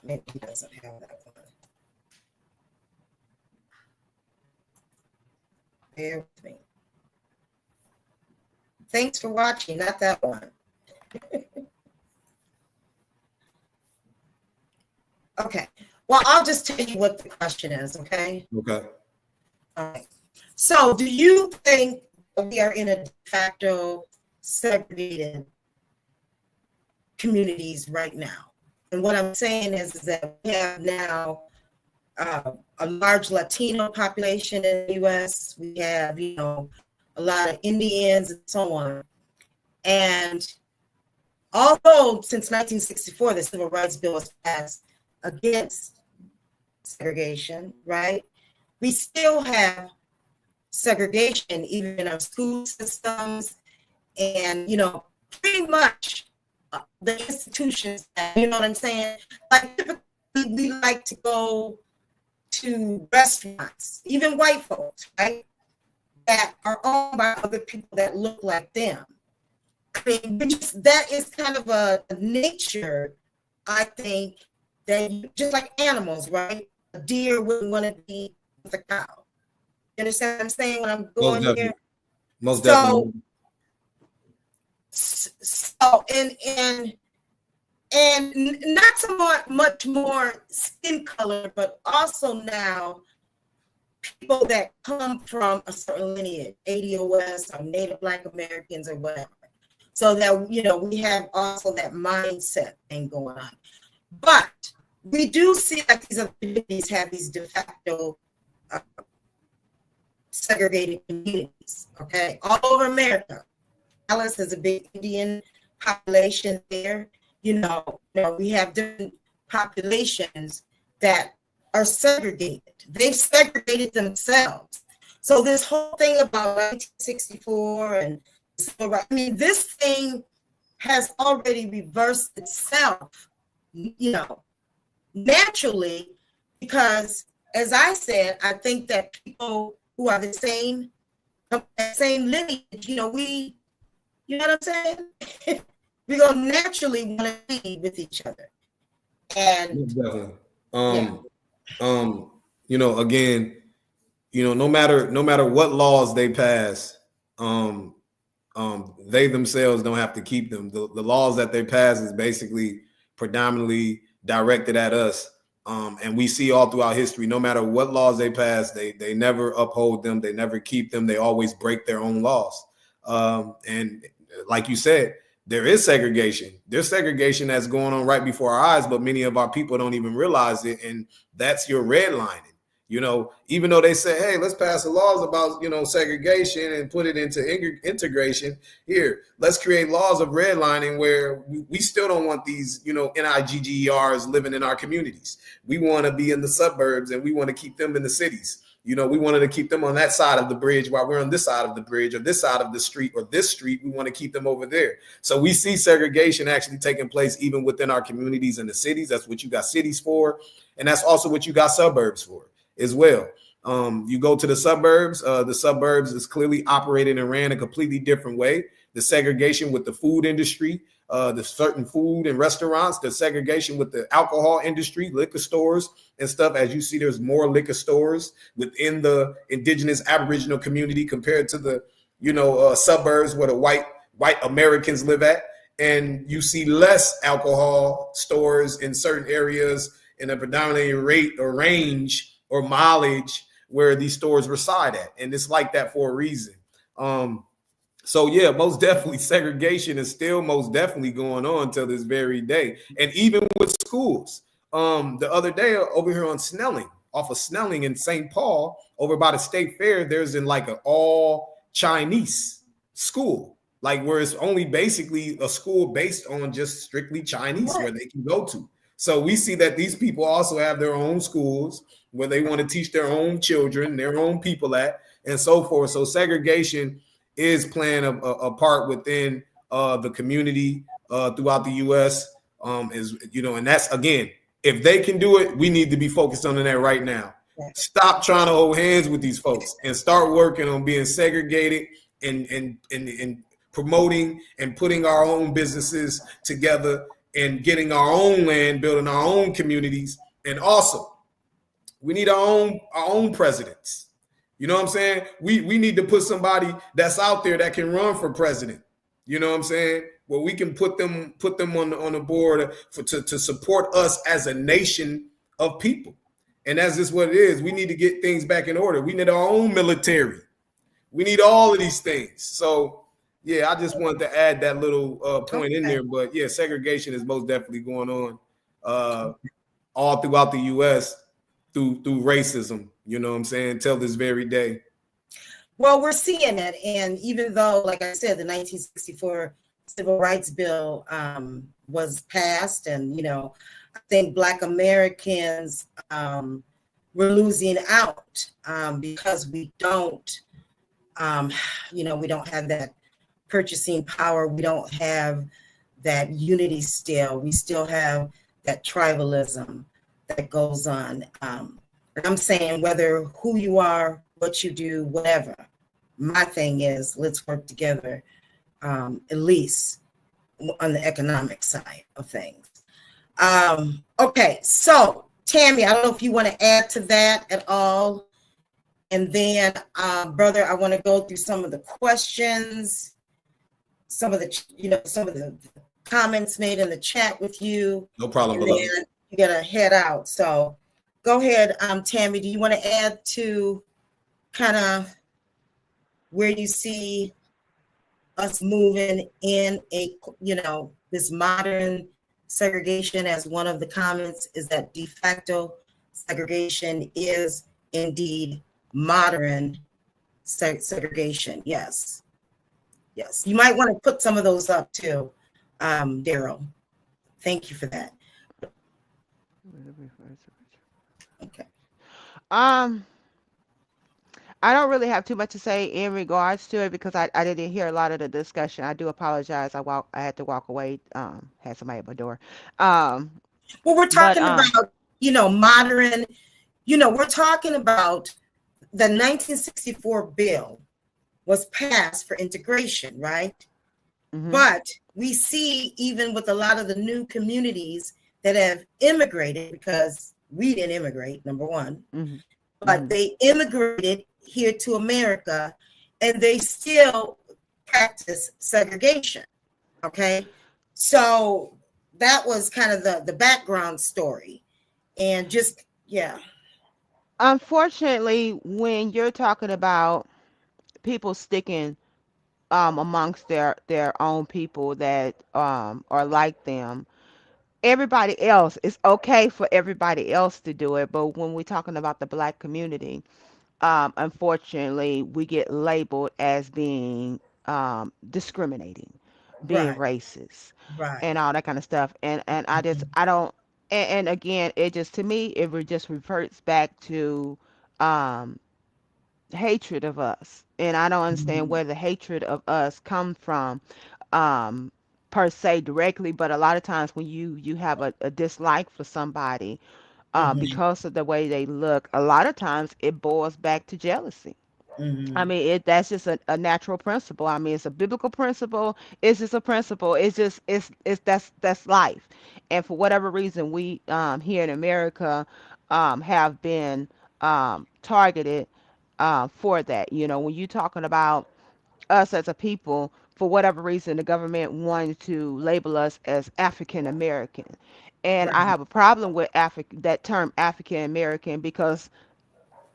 S1: Maybe he doesn't have that one. Bear with me. Thanks for watching, not that one. Okay. Well, I'll just tell you what the question is, okay?
S3: Okay.
S1: All right. So do you think we are in a de facto segregated communities right now? And what I'm saying is that we have now a large Latino population in the U.S. We have, a lot of Indians and so on. And although since 1964, the Civil Rights Bill was passed against segregation, right? We still have segregation even in our school systems and, pretty much the institutions that, you know what I'm saying? Like typically we like to go to restaurants, even white folks, right? That are owned by other people that look like them. I mean, that is kind of a nature, I think, that just like animals, right? A deer wouldn't want to be with a cow. You understand what I'm saying when I'm
S3: Most
S1: going here?
S3: definitely. Most
S1: So,
S3: definitely.
S1: so and not so much more skin color, but also now people that come from a certain lineage, ADOS or Native Black Americans or whatever. So that, you know, we have also that mindset thing going on. But we do see like these other communities have these de facto segregated communities, okay, all over America. Dallas is a big Indian population there. We have different populations that are segregated. They've segregated themselves. So this whole thing about 1964 and I mean, this thing has already reversed itself, naturally, because as I said, I think that people who are the same lineage, you know what I'm saying? We're gonna naturally want to be with each other. And
S3: Definitely.
S1: yeah.
S3: Again, no matter what laws they pass, they themselves don't have to keep them. The laws that they pass is basically predominantly directed at us. And we see all throughout history, no matter what laws they pass, they never uphold them. They never keep them. They always break their own laws. And like you said, there is segregation. There's segregation that's going on right before our eyes, but many of our people don't even realize it. And that's your redlining. Even though they say, hey, let's pass the laws about, segregation and put it into integration. Here, let's create laws of redlining where we still don't want these, NIGGERs living in our communities. We want to be in the suburbs and we want to keep them in the cities. We wanted to keep them on that side of the bridge while we're on this side of the bridge or this side of the street or this street. We want to keep them over there. So we see segregation actually taking place even within our communities and the cities. That's what you got cities for. And that's also what you got suburbs for as well. You go to the suburbs is clearly operated and ran a completely different way. The segregation with the food industry, the certain food and restaurants, the segregation with the alcohol industry, liquor stores and stuff. As you see, there's more liquor stores within the indigenous Aboriginal community compared to the, suburbs where the white Americans live at. And you see less alcohol stores in certain areas in a predominantly rate or range or mileage where these stores reside at. And it's like that for a reason. So yeah, most definitely segregation is still most definitely going on till this very day. And even with schools, the other day over here on Snelling, off of Snelling in St. Paul, over by the state fair, there's in like an all Chinese school, like where it's only basically a school based on just strictly Chinese where they can go to. So we see that these people also have their own schools where they want to teach their own children, their own people at, and so forth. So segregation is playing a part within the community throughout the U.S. And that's, again, if they can do it, we need to be focused on that right now. Stop trying to hold hands with these folks and start working on being segregated and promoting and putting our own businesses together and getting our own land, building our own communities. And also, we need our own presidents. You know what I'm saying? We need to put somebody that's out there that can run for president. You know what I'm saying? Where we can put them on the board to support us as a nation of people. And that's just what it is. We need to get things back in order. We need our own military. We need all of these things. So yeah, I just wanted to add that little point in there. But yeah, segregation is most definitely going on all throughout the U.S. through racism, you know what I'm saying, till this very day.
S1: Well, we're seeing it. And even though, like I said, the 1964 Civil Rights Bill was passed, and, I think Black Americans were losing out because we don't, we don't have that purchasing power. We don't have that unity still. We still have that tribalism that goes on. I'm saying whether who you are, what you do, whatever. My thing is, let's work together, at least on the economic side of things. Okay, so Tammie, I don't know if you want to add to that at all. And then, brother, I want to go through some of the questions, some of the, some of the comments made in the chat with you.
S3: No problem,
S1: And
S3: brother.
S1: then you got to head out. So go ahead, Tammie. Do you want to add to kind of where you see us moving in a, this modern segregation? As one of the comments is that de facto segregation is indeed modern segregation. Yes. Yes. You might want to put some of those up too, Daryl. Thank you for that. Okay.
S2: I don't really have too much to say in regards to it because I didn't hear a lot of the discussion. I do apologize. I had to walk away. Had somebody at my door. Um,
S1: Well, we're
S2: but
S1: talking about, modern, we're talking about the 1964 bill was passed for integration, right?
S2: mhm,
S1: But we see, even with a lot of the new communities that have immigrated, because we didn't immigrate, number one,
S2: mhm,
S1: but
S2: mhm.
S1: they immigrated here to America, and they still practice segregation. Okay. So that was kind of the background story. And just, yeah.
S2: Unfortunately, when you're talking about people sticking amongst their own people that are like them, everybody else, it's okay for everybody else to do it, but when we're talking about the black community, unfortunately, we get labeled as being discriminating, being
S1: Right,
S2: racist,
S1: right,
S2: and all that kind of stuff. And I don't. And again, it just to me, just reverts back to um, hatred of us, and I don't understand
S1: mhm,
S2: where the hatred of us comes from. Um, per se directly, but a lot of times when you have a dislike for somebody
S1: mhm,
S2: because of the way they look, a lot of times it boils back to jealousy. I
S1: mhm.
S2: mean, that's just a natural principle. I mean, it's a biblical principle. It's just a principle. It's just it's that's life. And for whatever reason, we here in America have been targeted for that. You know, when you're talking about us as a people, for whatever reason, the government wanted to label us as African American. And I
S1: Right,
S2: have a problem with that term African American because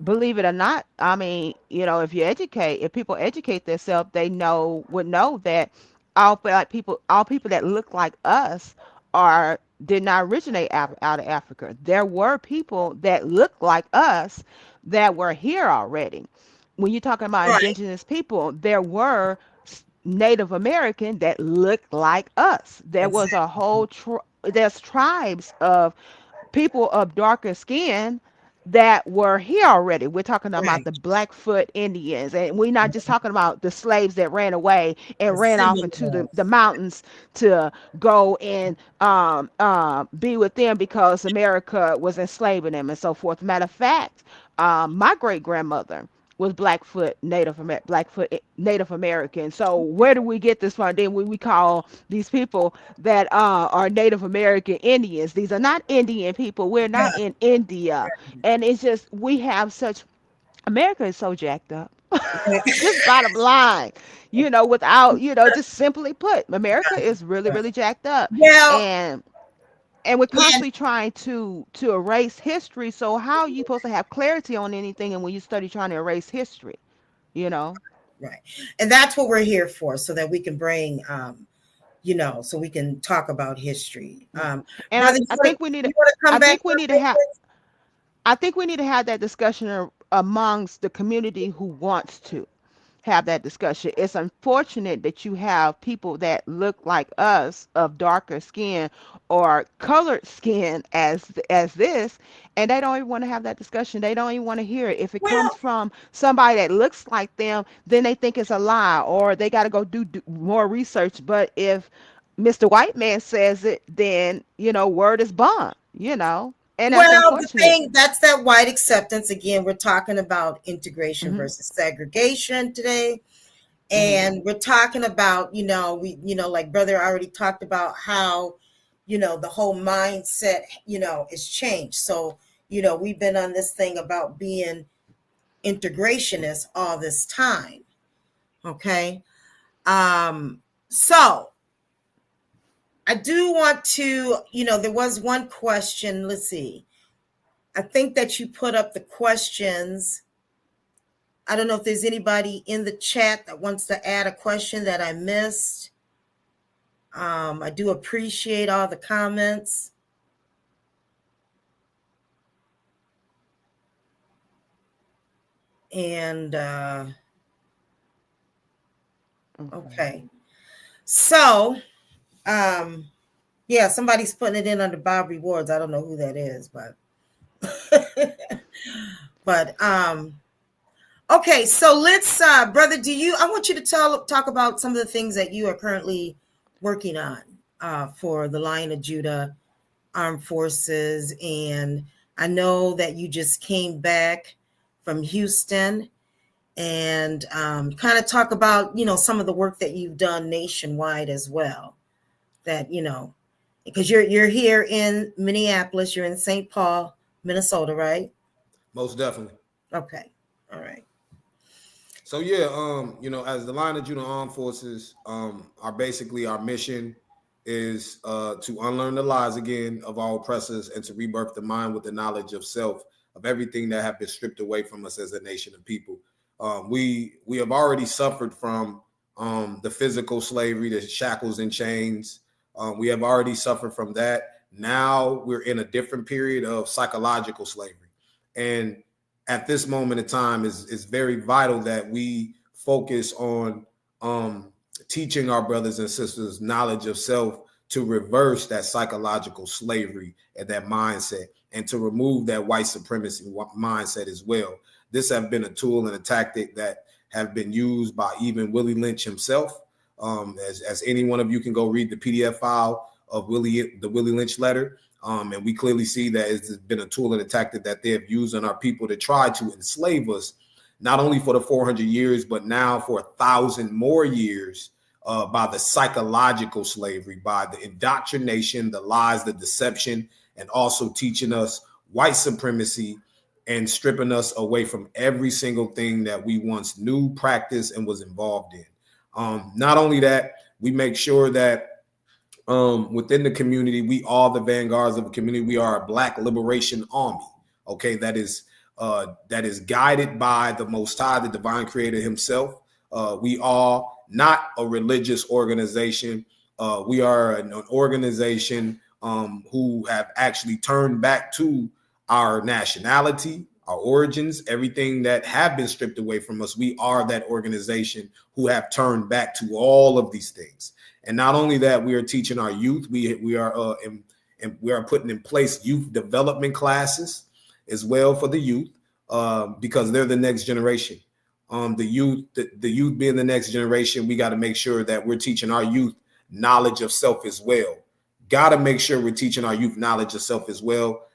S2: believe it or not, I mean, if people educate themselves, they would know that all people that look like us are did not originate out of Africa. There were people that looked like us that were here already. When you're talking about
S1: right.
S2: indigenous people, there were Native American that looked like us. There was a
S1: Exactly.
S2: whole there's tribes of people of darker skin that were here already. We're talking about
S1: Right.
S2: the Blackfoot Indians, and we're not just talking about the slaves that ran away
S1: The
S2: and ran off into the
S1: Seminoles.
S2: mountains to go and be with them because America was enslaving them and so forth. Matter of fact, my great grandmother was Native American. So where do we get this from? Then we call these people that are Native American Indians. These are not Indian people. We're not in India, and it's just we have such. America is so jacked up. Just bottom line, without just simply put, America is really
S1: Right.
S2: really jacked up,
S1: Well,
S2: and we're
S1: and
S2: constantly trying to erase history. So how are you supposed to have clarity on anything, and when you study trying to erase history, you know?
S1: right. And that's what we're here for, so that we can bring, so we can talk about history.
S2: Yeah. And
S1: Brother,
S2: I think we need
S1: you want to
S2: I
S1: come back
S2: think we
S1: up
S2: need to
S1: real
S2: have
S1: quick?
S2: I think we need to have that discussion amongst the community who wants to have that discussion. It's unfortunate that you have people that look like us of darker skin or colored skin as this, and they don't even want to have that discussion. They don't even want to hear it. If it comes
S1: Well,
S2: from somebody that looks like them, then they think it's a lie or they got to go do more research. But if Mr. White Man says it, then word is bond. And that's
S1: the
S2: unfortunate.
S1: thing, that's that white acceptance. Again, we're talking about integration
S2: Hmm.
S1: versus segregation today.
S2: Hmm.
S1: And we're talking about, like brother already talked about how, the whole mindset, is changed. So, we've been on this thing about being integrationists all this time. Okay. So I do want to, there was one question. Let's see. I think that you put up the questions. I don't know if there's anybody in the chat that wants to add a question that I missed. I do appreciate all the comments. And okay. So yeah, somebody's putting it in under Bob Rewards. I don't know who that is, but but okay, so let's brother, I want you to talk about some of the things that you are currently working on for the Lion of Judah Armed Forces. And I know that you just came back from Houston, and kind of talk about, some of the work that you've done nationwide as well. That, because you're here in Minneapolis, you're in St. Paul, Minnesota, right?
S3: Most definitely.
S1: Okay. All right.
S3: So yeah, as the Lion of Judah Armed Forces, our mission is to unlearn the lies again of our oppressors and to rebirth the mind with the knowledge of self, of everything that have been stripped away from us as a nation of people. We have already suffered from the physical slavery, the shackles and chains. We have already suffered from that. Now we're in a different period of psychological slavery. And at this moment in time is very vital that we focus on teaching our brothers and sisters knowledge of self to reverse that psychological slavery and that mindset, and to remove that white supremacy mindset as well. This have been a tool and a tactic that have been used by even Willie Lynch himself. As any one of you can go read the PDF file of the Willie Lynch letter. And we clearly see that it's been a tool and a tactic that they have used on our people to try to enslave us, not only for the 400 years, but now for 1,000 more years by the psychological slavery, by the indoctrination, the lies, the deception, and also teaching us white supremacy and stripping us away from every single thing that we once knew, practiced, and was involved in. Not only that, we make sure that within the community, we are the vanguards of the community. We are a Black Liberation Army. Okay, that is guided by the Most High, the Divine Creator Himself. We are not a religious organization. We are an organization who have actually turned back to our nationality, our origins, everything that have been stripped away from us. We are that organization who have turned back to all of these things. And not only that, we are teaching our youth. We are putting in place youth development classes as well for the youth, because they're the next generation. The youth being the next generation, we got to make sure that we're teaching our youth knowledge of self as well. Got to make sure we're teaching our youth knowledge of self as well,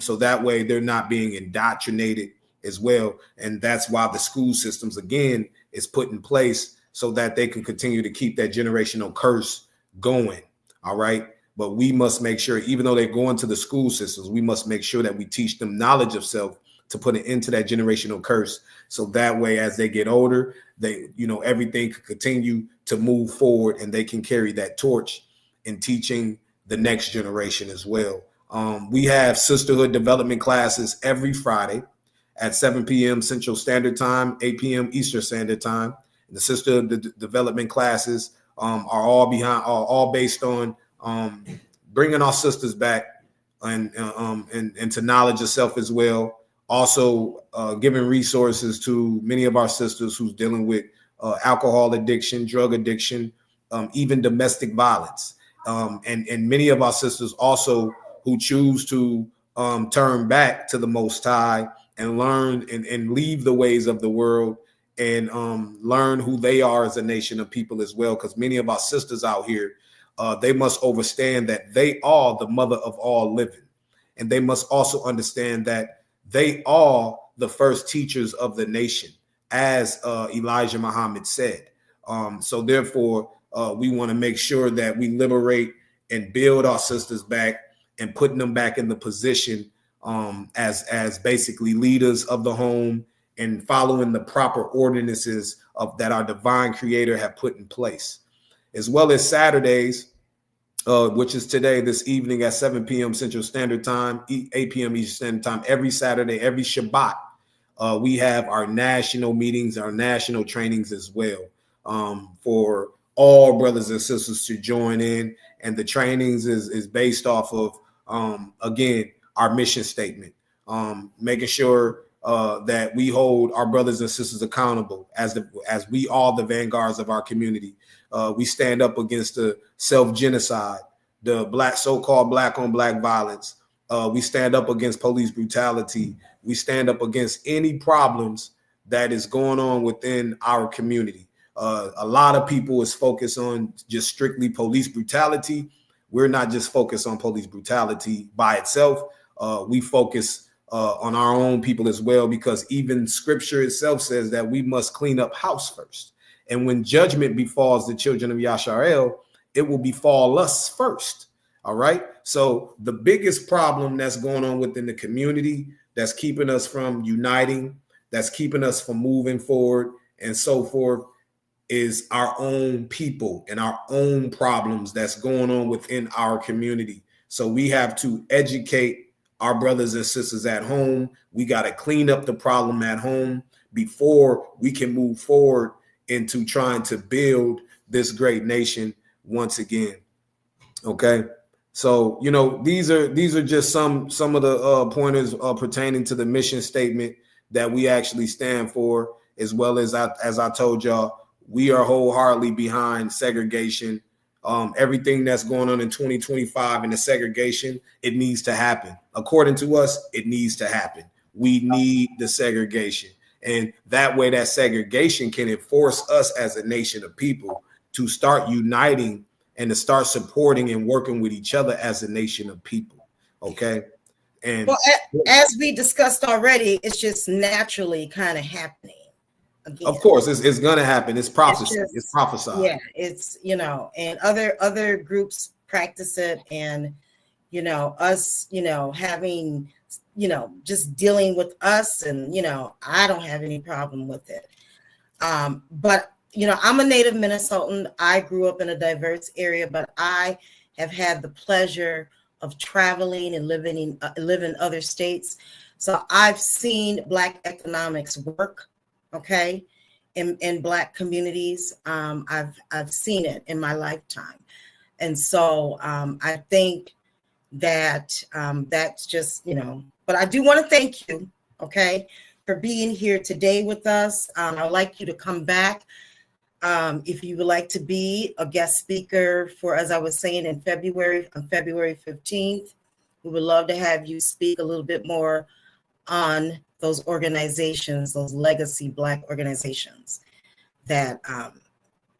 S3: so that way they're not being indoctrinated as well. And that's why the school systems, again, is put in place so that they can continue to keep that generational curse going. All right. But we must make sure, even though they're going to the school systems, we must make sure that we teach them knowledge of self to put it into that generational curse. So that way, as they get older, everything can continue to move forward and they can carry that torch in teaching the next generation as well. We have sisterhood development classes every Friday at 7 p.m. Central Standard Time, 8 p.m. Eastern Standard Time. The sisterhood development classes are all based on bringing our sisters back and to knowledge of self as well. Also, giving resources to many of our sisters who's dealing with alcohol addiction, drug addiction, even domestic violence. And many of our sisters also who choose to turn back to the Most High and learn and leave the ways of the world and learn who they are as a nation of people as well. Because many of our sisters out here, they must understand that they are the mother of all living. And they must also understand that they are the first teachers of the nation, as Elijah Muhammad said. So therefore, we want to make sure that we liberate and build our sisters back and putting them back in the position as basically leaders of the home and following the proper ordinances of that our divine creator have put in place, as well as Saturdays, which is today, this evening at 7 p.m. Central Standard Time, 8 p.m. Eastern Standard Time, every Saturday, every Shabbat. We have our national meetings, our national trainings as well, for all brothers and sisters to join in. And the trainings is based off of, again, our mission statement, making sure that we hold our brothers and sisters accountable as we all the vanguards of our community. We stand up against the self-genocide, the so-called black on black violence. We stand up against police brutality. We stand up against any problems that is going on within our community. A lot of people is focused on just strictly police brutality. We're not just focused on police brutality by itself. We focus on our own people as well, because even scripture itself says that we must clean up house first. And when judgment befalls the children of Yasharel, it will befall us first. All right. So the biggest problem that's going on within the community that's keeping us from uniting, that's keeping us from moving forward and so forth, is our own people and our own problems that's going on within our community. So we have to educate our brothers and sisters at home. We got to clean up the problem at home before we can move forward into trying to build this great nation once again. Okay. So, these are just some of the pointers pertaining to the mission statement that we actually stand for, as well as I told y'all, we are wholeheartedly behind segregation. Everything that's going on in 2025 in the segregation, it needs to happen. According to us, it needs to happen. We need the segregation. And that way, that segregation can enforce us as a nation of people to start uniting and to start supporting and working with each other as a nation of people. Okay. And
S1: well, as we discussed already, it's just naturally kind of happening. Again.
S3: Of course, it's going to happen. It's prophecy. It's prophesied.
S1: Yeah, it's, and other groups practice it, and, us, having, just dealing with us, and, I don't have any problem with it. But, I'm a native Minnesotan. I grew up in a diverse area, but I have had the pleasure of traveling and living in other states. So I've seen Black economics work. Okay, in Black communities, I've seen it in my lifetime, and so I think that that's just But I do want to thank you, okay, for being here today with us. I'd like you to come back if you would like to be a guest speaker for, as I was saying, on February 15th. We would love to have you speak a little bit more on those organizations, those legacy Black organizations that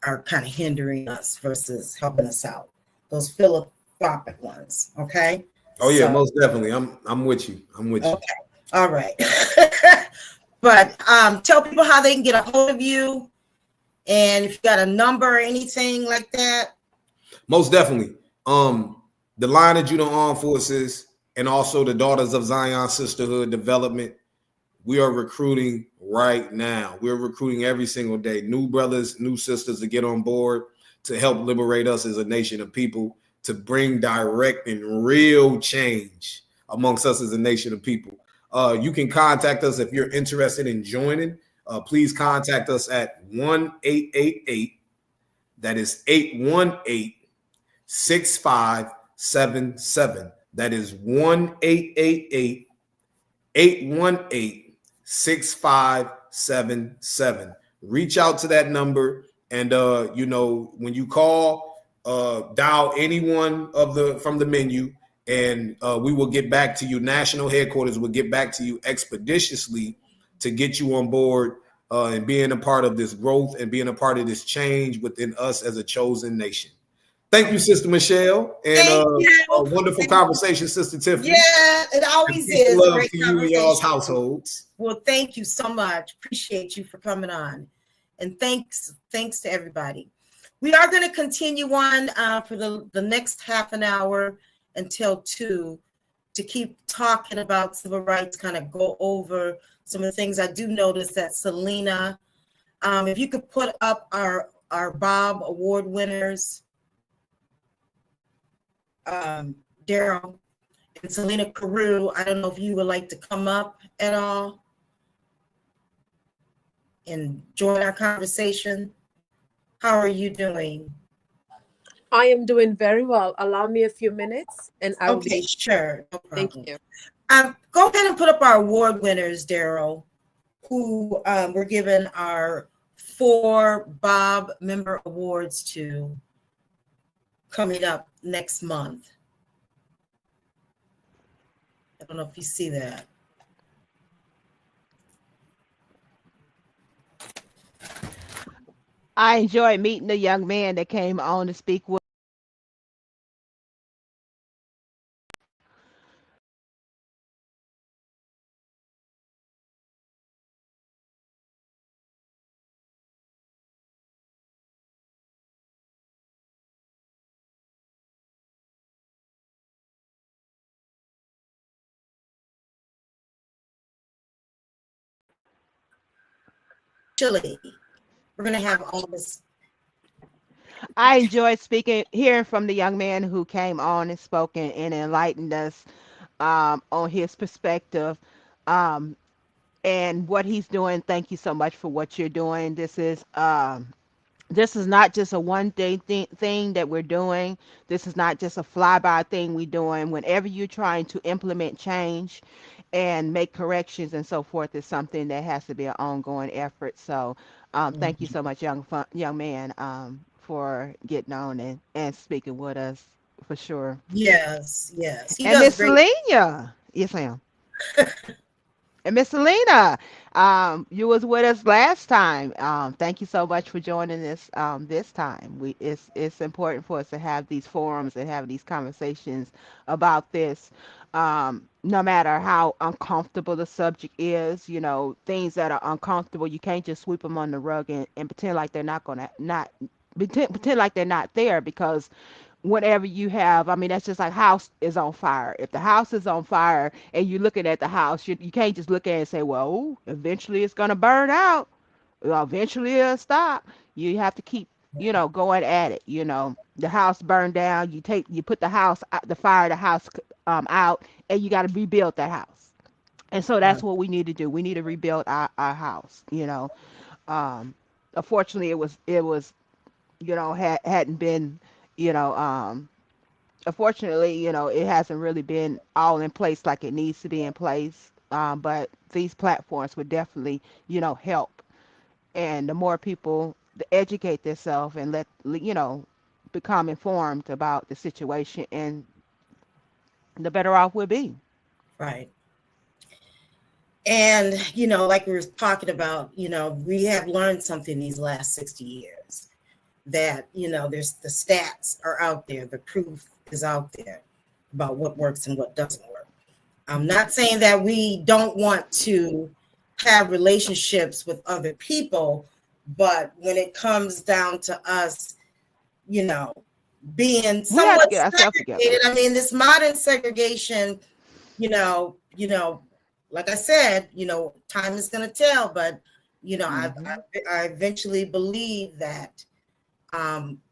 S1: are kind of hindering us versus helping us out. Those philanthropic ones, okay?
S3: Oh yeah, so, most definitely. I'm with you. Okay.
S1: All right. But tell people how they can get a hold of you, and if you got a number or anything like that.
S3: Most definitely. The line of Judah Armed Forces and also the Daughters of Zion Sisterhood Development. We are recruiting right now. We're recruiting every single day. New brothers, new sisters to get on board to help liberate us as a nation of people, to bring direct and real change amongst us as a nation of people. You can contact us if you're interested in joining. Please contact us at 1-888. That is 818-6577. That is 1-888-818-6577. Reach out to that number, and when you call, dial anyone from the menu, and we will get back to you. National headquarters will get back to you expeditiously to get you on board and being a part of this growth and being a part of this change within us as a chosen nation. Thank you, Sister Michelle, and a wonderful conversation, Sister Tiffany.
S1: Yeah, it always is.
S3: Love to you and y'all's households.
S1: Well, thank you so much. Appreciate you for coming on, and thanks to everybody. We are going to continue on for the next half an hour until 2 to keep talking about civil rights, kind of go over some of the things. I do notice that Selena, if you could put up our Bob Award winners, Daryl and Selena Carew, I don't know if you would like to come up at all and join our conversation. How are you doing?
S4: I am doing very well. Allow me a few minutes and I will
S1: Okay, sure. No
S4: Thank
S1: problem.
S4: you.
S1: Go ahead and put up our award winners, Daryl, who we're giving our 4 Bob member awards to coming up next month. I don't know if you see that.
S2: I enjoyed meeting the young man that came on to speak with.
S1: Chile. We're going to have all this.
S2: I enjoyed hearing from the young man who came on and spoke and enlightened us on his perspective and what he's doing. Thank you so much for what you're doing. This is not just a one day thing that we're doing. This is not just a flyby thing we're doing. Whenever you're trying to implement change and make corrections and so forth, is something that has to be an ongoing effort. So, thank you so much, young man, for getting on and speaking with us for sure.
S1: Yes, yes. He
S2: And
S1: does
S2: Miss
S1: great.
S2: Selena, yes, ma'am. And Miss Selena, you was with us last time. Thank you so much for joining us this time. It's important for us to have these forums and have these conversations about this. No matter how uncomfortable the subject is, things that are uncomfortable, you can't just sweep them on the rug and pretend like they're not pretend like they're not there, because whatever you have, I mean, that's just like house is on fire. If the house is on fire and you're looking at the house, you can't just look at it and say, well, eventually it's going to burn out. Well, eventually it'll stop. You have to keep, going at it. The house burned down. You put the house, the fire, the house out, and you got to rebuild that house. And so that's
S1: Right,
S2: what we need to do. We need to rebuild our house. Um, Unfortunately, it was, hadn't been, you know, unfortunately, it hasn't really been all in place like it needs to be in place. But these platforms would definitely, help. And the more people that educate themselves and become informed about the situation, and the better off we'll be.
S1: right. And, like we were talking about, we have learned something these last 60 years that, there's the stats are out there, the proof is out there about what works and what doesn't work. I'm not saying that we don't want to have relationships with other people, but when it comes down to us, being
S2: We have to
S1: somewhat
S2: get ourselves together.
S1: segregated, I mean, this modern segregation, like I said, time is going to tell, but,
S2: Hmm.
S1: I eventually believe that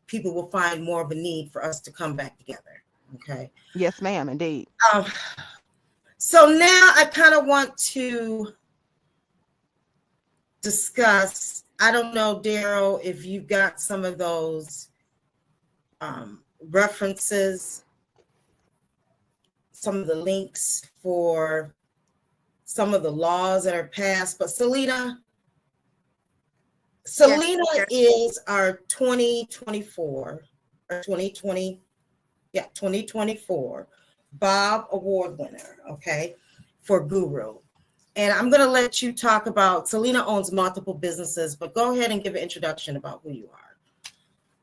S1: people will find more of a need for us to come back together. Okay.
S2: Yes, ma'am, indeed.
S1: Um, so now I kind of want to discuss, I don't know, Daryl, if you've got some of those references, some of the links for some of the laws that are passed. But Selena
S4: Yes.
S1: is our 2024 or 2020, 2024 Bob Award winner, okay, for Guru. And I'm going to let you talk about, Selena owns multiple businesses, but go ahead and give an introduction about who you are.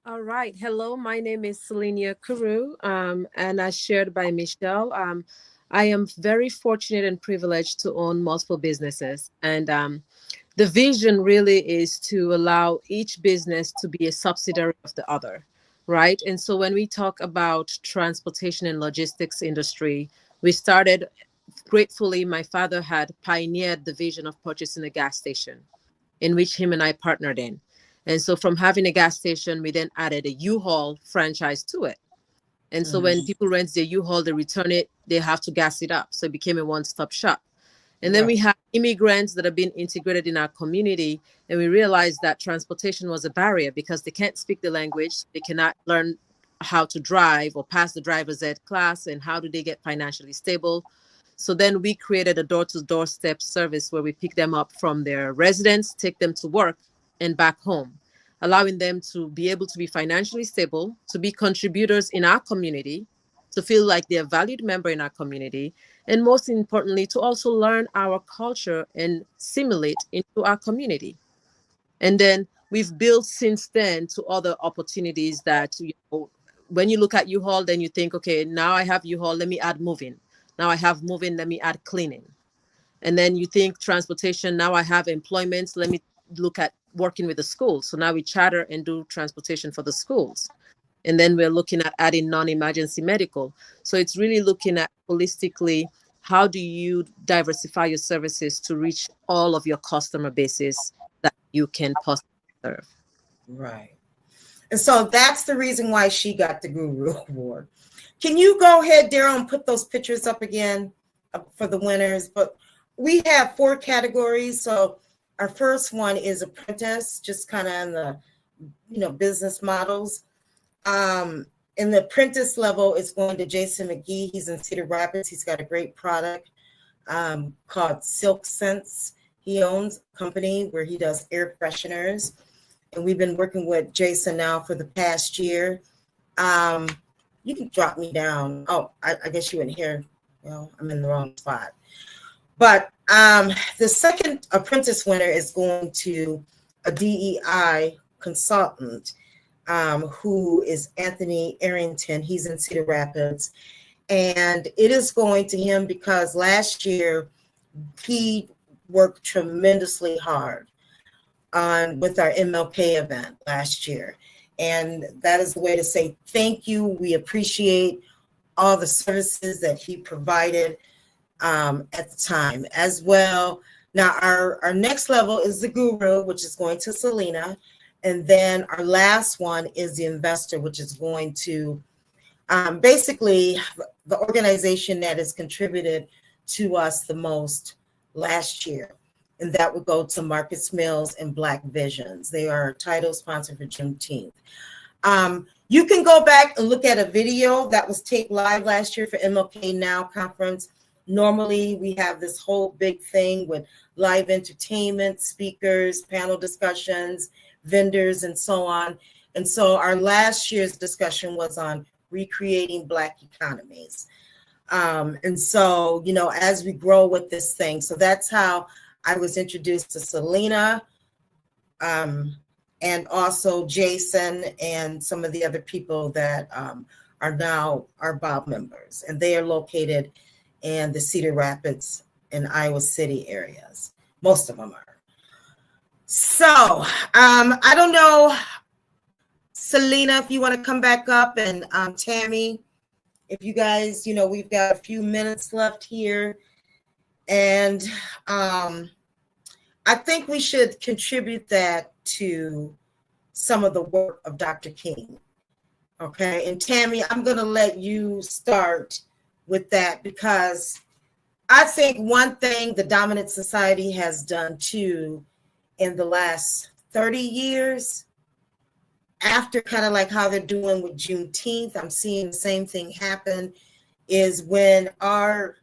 S4: All right. Hello, my name is Selenia Carew, and as shared by Michelle, I am very fortunate and privileged to own multiple businesses. And The vision really is to allow each business to be a subsidiary of the other, right? And so when we talk about transportation and logistics industry, we started gratefully. My father had pioneered the vision of purchasing a gas station, in which him and I partnered in. And so from having a gas station, we then added a U-Haul franchise to it. And so when people rent their U-Haul, they return it, they have to gas it up. So it became a one-stop shop. And then we have immigrants that have been integrated in our community. And we realized that transportation was a barrier because they can't speak the language. They cannot learn how to drive or pass the driver's ed class. And how do they get financially stable? So then we created a door-to-door step service where we pick them up from their residence, take them to work and back home, allowing them to be able to be financially stable, to be contributors in our community, to feel like they're a valued member in our community, and most importantly, to also learn our culture and assimilate into our community. And then we've built since then to other opportunities that, when you look at U-Haul, then you think, okay, now I have U-Haul, let me add moving. Now I have moving, let me add cleaning. And then you think transportation, now I have employment, let me look at working with the schools. So now we charter and do transportation for the schools. And then we're looking at adding non-emergency medical. So it's really looking at holistically, how do you diversify your services to reach all of your customer bases that you can possibly serve?
S1: Right. And so that's the reason why she got the Guru Award. Can you go ahead, Daryl, and put those pictures up again for the winners? But we have 4 categories. So our first one is apprentice, just kind of in the, business models. In the apprentice level, it's going to Jason McGee. He's in Cedar Rapids. He's got a great product called Silk Sense. He owns a company where he does air fresheners. And we've been working with Jason now for the past year. You can drop me down. Oh, I guess you wouldn't hear. Well, I'm in the wrong spot. But the second apprentice winner is going to a DEI consultant who is Anthony Arrington. He's in Cedar Rapids. And it is going to him because last year he worked tremendously hard with our MLK event last year. And that is the way to say thank you. We appreciate all the services that he provided at the time as well. Now, our next level is the Guru, which is going to Selena. And then our last one is the investor, which is going to basically the organization that has contributed to us the most last year. And that would go to Marcus Mills and Black Visions. They are title sponsor for Juneteenth. You can go back and look at a video that was taped live last year for MLK Now conference. Normally, we have this whole big thing with live entertainment, speakers, panel discussions, vendors, and so on. And so our last year's discussion was on recreating Black economies. And so, as we grow with this thing, so that's how I was introduced to Selena, and also Jason and some of the other people that are now our Bob members. And they are located in the Cedar Rapids and Iowa City areas. Most of them are. So I don't know, Selena, if you want to come back up, and Tammie, if you guys, we've got a few minutes left here. And I think we should contribute that to some of the work of Dr. King. Okay. And Tammie, I'm going to let you start with that, because I think one thing the dominant society has done too in the last 30 years, after kind of like how they're doing with Juneteenth, I'm seeing the same thing happen, is when our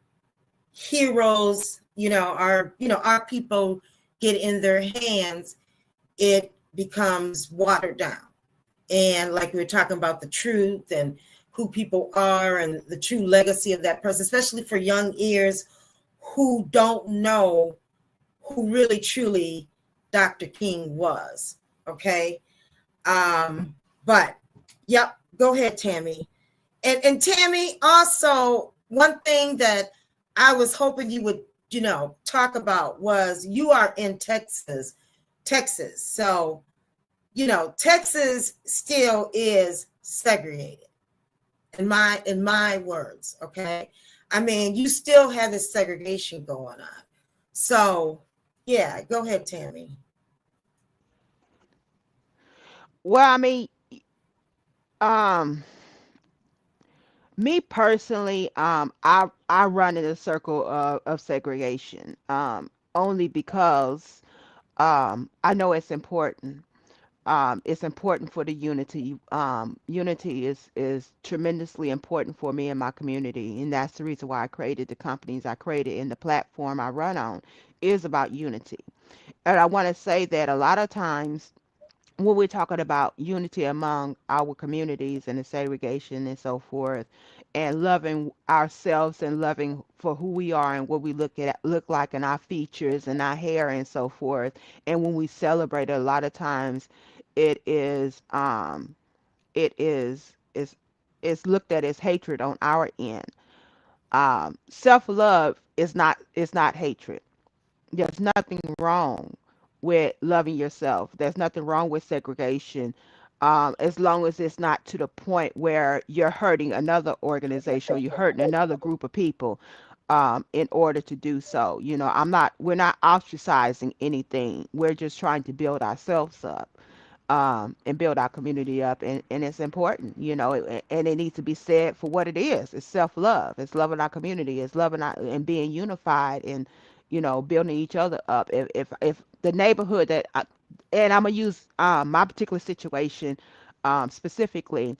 S1: heroes, our people get in their hands, it becomes watered down. And like we were talking about the truth and who people are and the true legacy of that person, especially for young ears who don't know who really truly Dr. King was. Okay. But yep, go ahead, Tammie. And Tammie, also one thing that I was hoping you would talk about was you are in Texas. So, Texas still is segregated in my words. Okay. I mean, you still have this segregation going on. So yeah, go ahead, Tammie.
S2: Well, I mean, um, me personally, I run in a circle of segregation, only because I know it's important. It's important for the unity. Unity is tremendously important for me and my community, and that's the reason why I created the companies I created and the platform I run on is about unity. And I want to say that a lot of times when we're talking about unity among our communities and the segregation and so forth, and loving ourselves and loving for who we are and what we look like in our features and our hair and so forth, and when we celebrate it, a lot of times it is it is looked at as hatred on our end. Self-love is not hatred. There's nothing wrong with loving yourself. There's nothing wrong with segregation, as long as it's not to the point where you're hurting another organization or you're hurting another group of people, in order to do so. We're not ostracizing anything. We're just trying to build ourselves up, and build our community up. And it's important, and it needs to be said for what it is. It's self-love. It's loving our community. It's loving our, and being unified and, building each other up. If the neighborhood and I'm gonna use my particular situation specifically.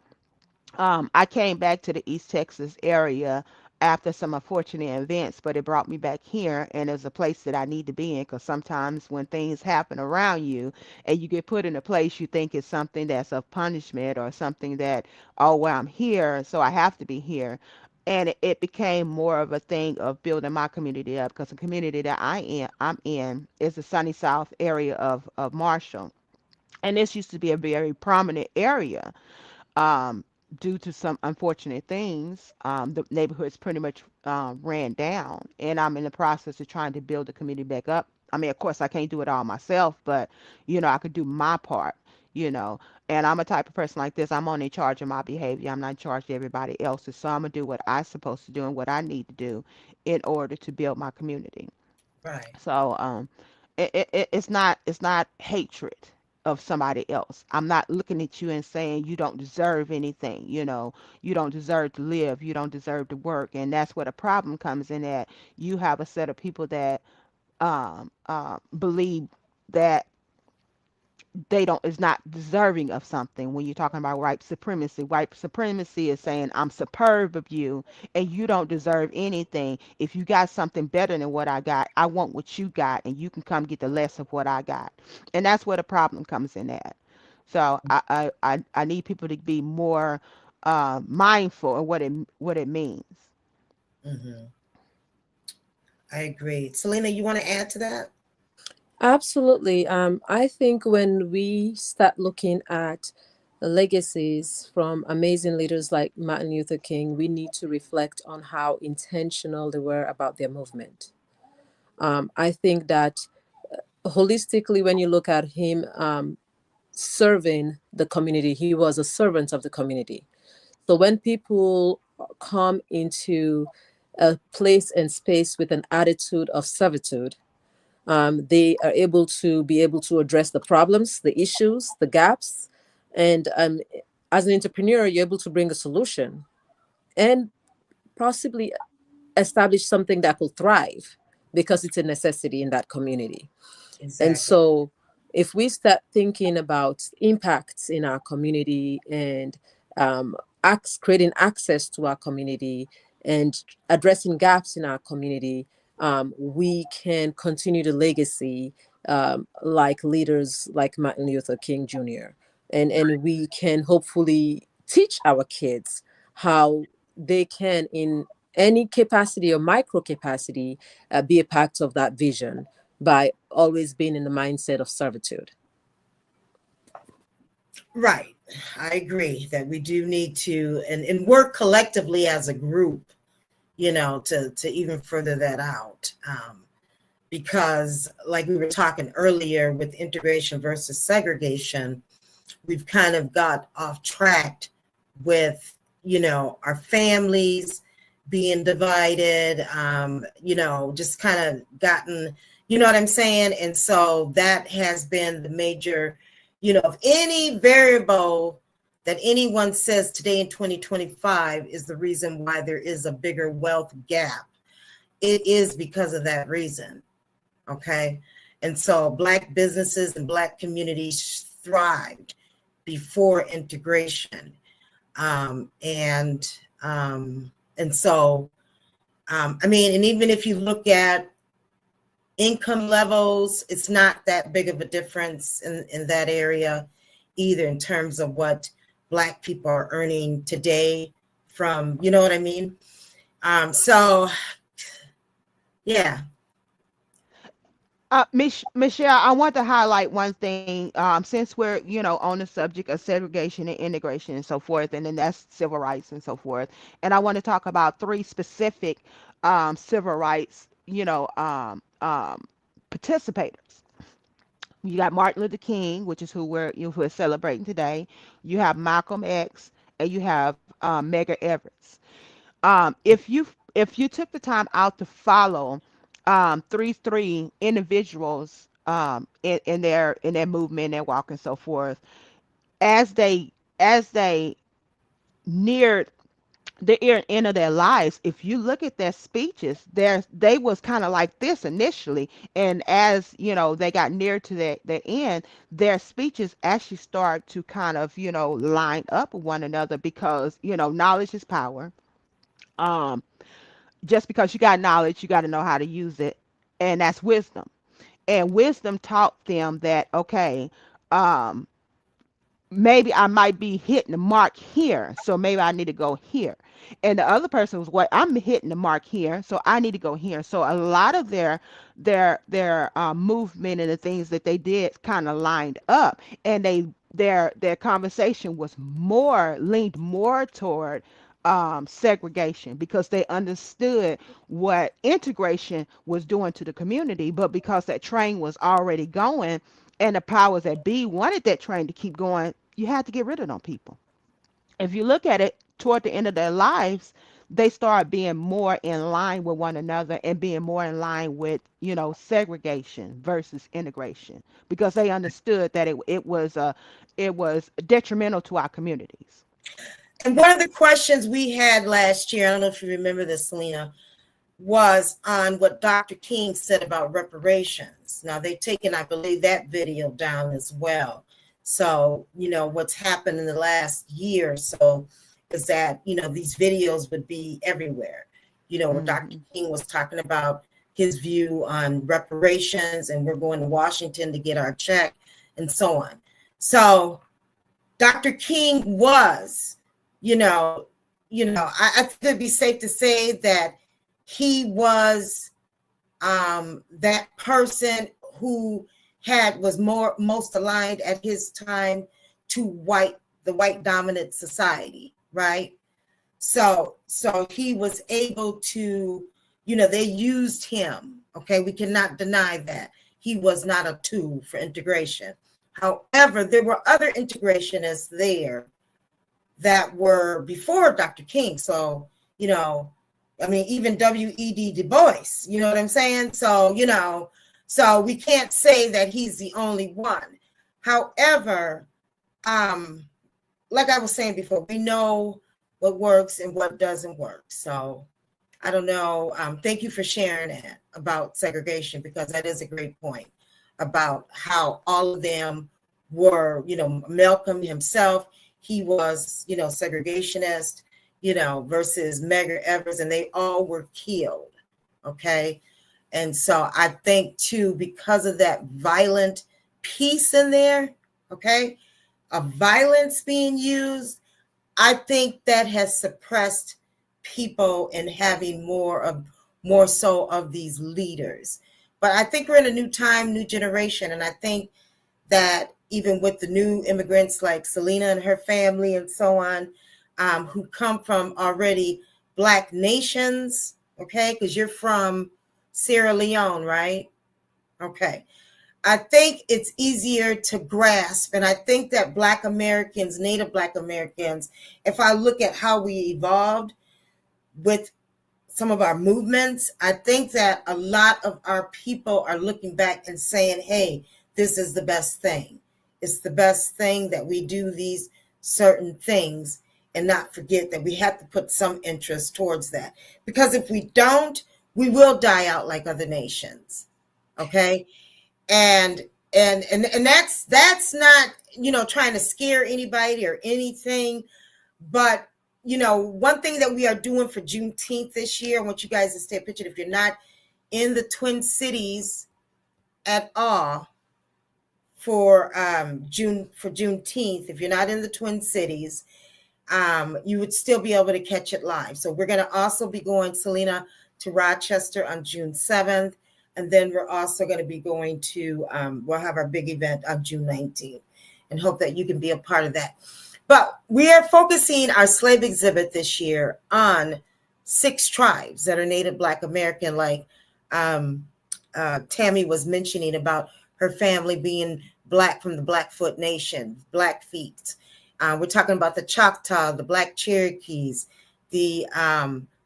S2: I came back to the East Texas area after some unfortunate events, but it brought me back here, and it's a place that I need to be in because sometimes when things happen around you and you get put in a place, you think it's something that's of punishment or something that, oh, well, I'm here, so I have to be here. And it became more of a thing of building my community up because the community that I'm in is the sunny south area of Marshall. And this used to be a very prominent area. um, Due to some unfortunate things, the neighborhood's pretty much ran down, and I'm in the process of trying to build the community back up. I mean, of course, I can't do it all myself, but I could do my part. You know, and I'm a type of person like this. I'm only in charge of my behavior. I'm not in charge of everybody else's. So I'm gonna do what I'm supposed to do and what I need to do in order to build my community.
S1: Right.
S2: So it's not hatred of somebody else. I'm not looking at you and saying you don't deserve anything. You don't deserve to live. You don't deserve to work, and that's where the problem comes in. That you have a set of people that believe that they don't is not deserving of something. When you're talking about white supremacy is saying I'm superb of you and you don't deserve anything. If you got something better than what I got, I want what you got, and you can come get the less of what I got. And that's where the problem comes in at. So I need people to be more mindful of what it means.
S1: Mm-hmm. I agree. Selena, you want to add to that?
S4: Absolutely. I think when we start looking at legacies from amazing leaders like Martin Luther King, we need to reflect on how intentional they were about their movement. I think that holistically, when you look at him serving the community, he was a servant of the community. So when people come into a place and space with an attitude of servitude, they are able to address the problems, the issues, the gaps, and as an entrepreneur, you're able to bring a solution and possibly establish something that will thrive because it's a necessity in that community. And
S1: Exactly.
S4: so, if we start thinking about impacts in our community and creating access to our community and addressing gaps in our community, we can continue the legacy like leaders like Martin Luther King Jr. And we can hopefully teach our kids how they can, in any capacity or micro capacity, be a part of that vision by always being in the mindset of servitude.
S1: Right. I agree that we do need to and work collectively as a group, to even further that out. because like we were talking earlier with integration versus segregation, we've kind of got off track with, our families being divided, just kind of gotten, you know what I'm saying? And so that has been the major, if any variable that anyone says today in 2025 is the reason why there is a bigger wealth gap, it is because of that reason. Okay. And so Black businesses and Black communities thrived before integration. And so, and even if you look at income levels, it's not that big of a difference in that area either, in terms of what Black people are earning today from, you know what I mean? So, yeah.
S2: Michelle, I want to highlight one thing. Since we're, on the subject of segregation and integration and so forth, and then that's civil rights and so forth. And I want to talk about three specific civil rights, participators. You got Martin Luther King, which is who we're celebrating today. You have Malcolm X, and you have Medgar Evers. If you took the time out to follow three individuals in their movement, their walk and so forth, as they neared the end of their lives, if you look at their speeches, they was kind of like this initially, and as they got near to their end, their speeches actually start to kind of line up with one another, because knowledge is power. um just because you got knowledge, you got to know how to use it, and that's wisdom. And wisdom taught them that, okay, um maybe I might be hitting the mark here, so maybe I need to go here. And the other person was, what, I'm hitting the mark here, so I need to go here. So a lot of their movement and the things that they did kind of lined up, and their conversation was more leaned more toward segregation, because they understood what integration was doing to the community. But because that train was already going, and the powers that be wanted that train to keep going, you had to get rid of them people. If you look at it, toward the end of their lives, they start being more in line with one another, and being more in line with, segregation versus integration, because they understood that it was detrimental to our communities.
S1: And one of the questions we had last year, I don't know if you remember this, Selena, was on what Dr. King said about reparations. Now they've taken, I believe, that video down as well. So, what's happened in the last year or so is that, these videos would be everywhere. Where Dr. King was talking about his view on reparations, and we're going to Washington to get our check, and so on. So Dr. King was, I think it'd be safe to say that he was that person who was most aligned at his time to the white dominant society, right? So he was able to, they used him. Okay, we cannot deny that he was not a tool for integration. However, there were other integrationists there that were before Dr. King. So, even W.E.B. Du Bois, you know what I'm saying? So, so we can't say that he's the only one. However, like I was saying before, we know what works and what doesn't work. So I don't know. Thank you for sharing that about segregation, because that is a great point about how all of them were, Malcolm himself, he was, segregationist, versus Medgar Evers, and they all were killed. Okay. And so I think too, because of that violent piece in there, okay, of violence being used, I think that has suppressed people in having more so of these leaders. But I think we're in a new time, new generation. And I think that even with the new immigrants like Selena and her family and so on, who come from already Black nations, okay, because you're from Sierra Leone, right? Okay. I think it's easier to grasp. And I think that Black Americans, Native Black Americans, if I look at how we evolved with some of our movements, I think that a lot of our people are looking back and saying, hey, this is the best thing. It's the best thing that we do these certain things and not forget that we have to put some interest towards that. Because if we don't, we will die out like other nations. Okay? And and that's not, trying to scare anybody or anything, but one thing that we are doing for Juneteenth this year, I want you guys to stay pictured. If you're not in the Twin Cities at all for Juneteenth, if you're not in the Twin Cities, you would still be able to catch it live. So we're going to also be going, Selena, to Rochester on June 7th. And then we're also going to be going to, we'll have our big event on June 19th, and hope that you can be a part of that. But we are focusing our slave exhibit this year on 6 tribes that are Native Black American, like Tammie was mentioning about her family being Black from the Blackfoot Nation, Blackfeet. We're talking about the Choctaw, the Black Cherokees, the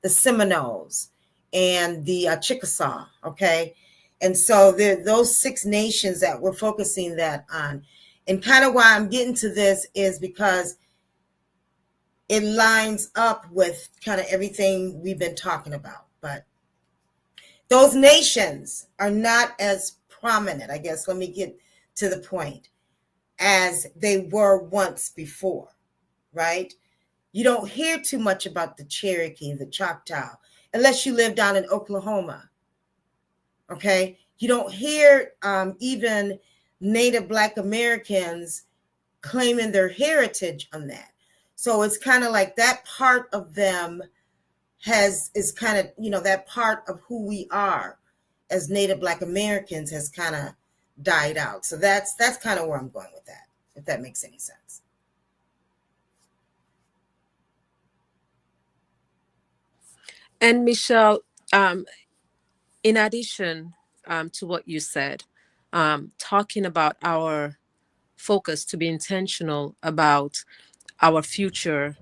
S1: Seminoles, and the Chickasaw. Okay, and so those 6 nations that we're focusing that on. And kind of why I'm getting to this is because it lines up with kind of everything we've been talking about. But those nations are not as prominent, I guess, let me get to the point, as they were once before, right? You don't hear too much about the Cherokee, the Choctaw, unless you live down in Oklahoma, okay? You don't hear even Native Black Americans claiming their heritage on that. So it's kind of like that part of them is kind of, that part of who we are as Native Black Americans has kind of died out. So that's kind of where I'm going with that, if that makes any sense.
S4: And Michelle, in addition to what you said, talking about our focus to be intentional about our future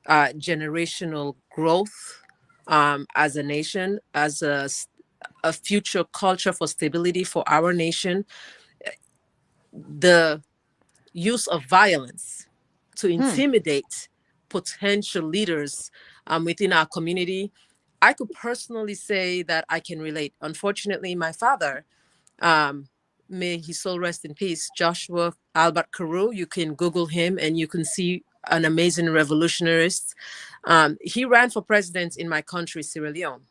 S4: generational growth as a nation, as a future culture for stability for our nation, the use of violence to intimidate potential leaders within our community. I could personally say that I can relate. Unfortunately, my father, may his soul rest in peace, Joshua Albert Carew, you can Google him and you can see an amazing revolutionarist. He ran for president in my country, Sierra Leone,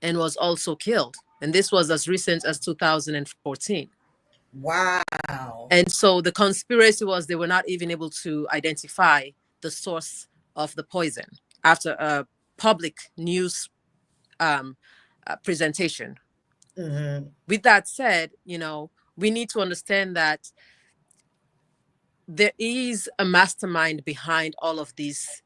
S4: and was also killed. And this was as recent as 2014.
S1: Wow.
S4: And so the conspiracy was they were not even able to identify the source of the poison after a public news presentation.
S1: Mm-hmm.
S4: With that said, we need to understand that there is a mastermind behind all of these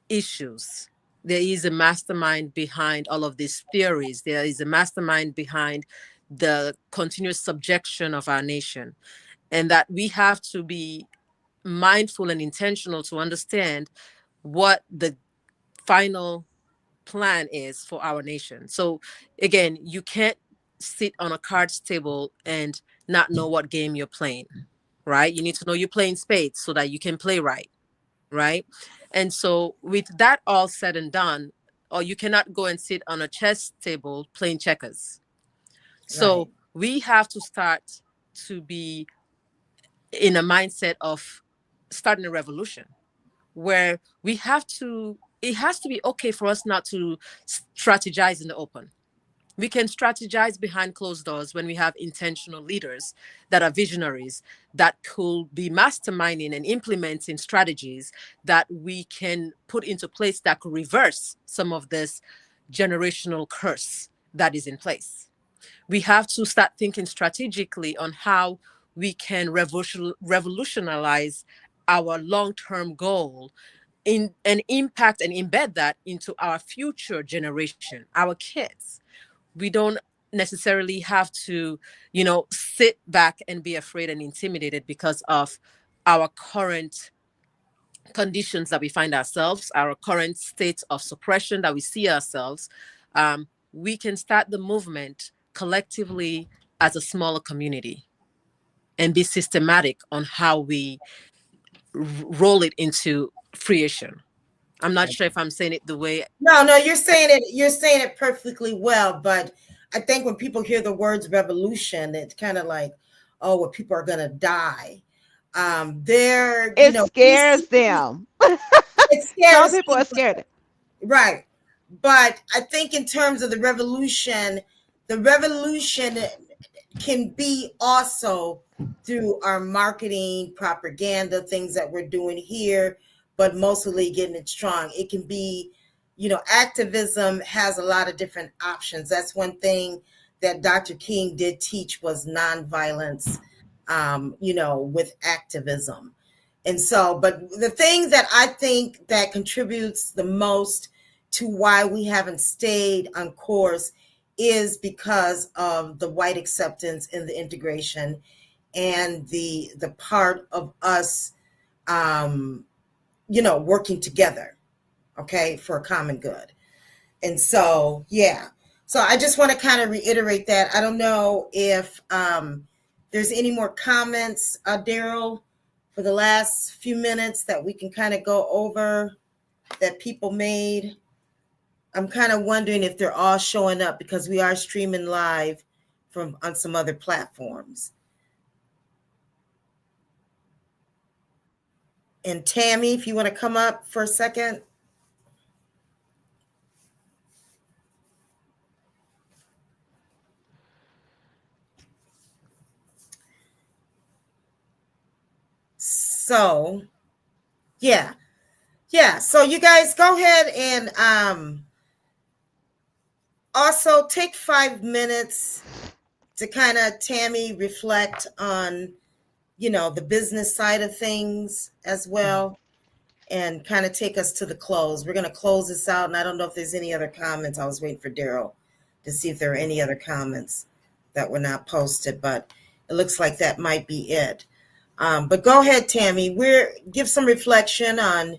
S4: issues. There is a mastermind behind all of these theories. There is a mastermind behind the continuous subjection of our nation. And that we have to be mindful and intentional to understand what the final plan is for our nation. So again, you can't sit on a cards table and not know what game you're playing, right? You need to know you're playing spades so that you can play right? And so with that all said and done, or you cannot go and sit on a chess table playing checkers.
S1: Right.
S4: So we have to start to be in a mindset of starting a revolution where it has to be okay for us not to strategize in the open. We can strategize behind closed doors when we have intentional leaders that are visionaries that could be masterminding and implementing strategies that we can put into place that could reverse some of this generational curse that is in place. We have to start thinking strategically on how we can revolutionize our long-term goal in and impact and embed that into our future generation, our kids. We don't necessarily have to, sit back and be afraid and intimidated because of our current conditions that we find ourselves, our current state of suppression that we see ourselves. We can start the movement collectively as a smaller community and be systematic on how we roll it into fruition. I'm not sure if I'm saying it the way.
S1: No, no, you're saying it perfectly well, but I think when people hear the words revolution, it's kind of like, oh, well, people are gonna die. They're,
S2: It
S1: we see
S2: scares them.
S1: it
S2: Some
S1: scares
S2: people are
S1: people.
S2: scared.
S1: Right. But I think in terms of the revolution can be also through our marketing, propaganda, things that we're doing here, but mostly getting it strong. It can be, activism has a lot of different options. That's one thing that Dr. King did teach was nonviolence, with activism. And so, but the thing that I think that contributes the most to why we haven't stayed on course is because of the white acceptance and the integration and the part of us, um, working together, okay, for a common good. And so, yeah. So I just want to kind of reiterate that. I don't know if there's any more comments, Daryl, for the last few minutes that we can kind of go over that people made. I'm kind of wondering if they're all showing up because we are streaming live from on some other platforms. And Tammie, if you want to come up for a second. So, yeah. Yeah, so you guys go ahead and also take 5 minutes to kind of Tammie reflect on, the business side of things as
S2: Mhm.
S1: well and kind of take us to the close. We're going to close this out, and I don't know if there's any other comments. I was waiting for Daryl to see if there were any other comments that were not posted, but it looks like that might be it. But go ahead, Tammie. We're give some reflection on,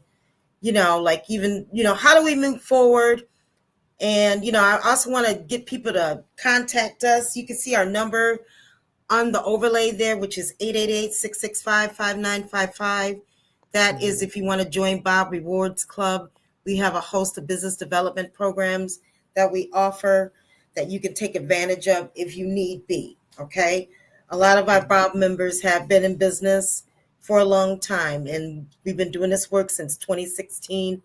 S1: like even, how do we move forward? And, I also want to get people to contact us. You can see our number on the overlay there, which is 888-665-5955. That is
S2: Mhm.
S1: if you want to join Bob Rewards Club. We have a host of business development programs that we offer that you can take advantage of if you need be. Okay. A lot of our
S2: Mhm.
S1: Bob members have been in business for a long time, and we've been doing this work since 2016,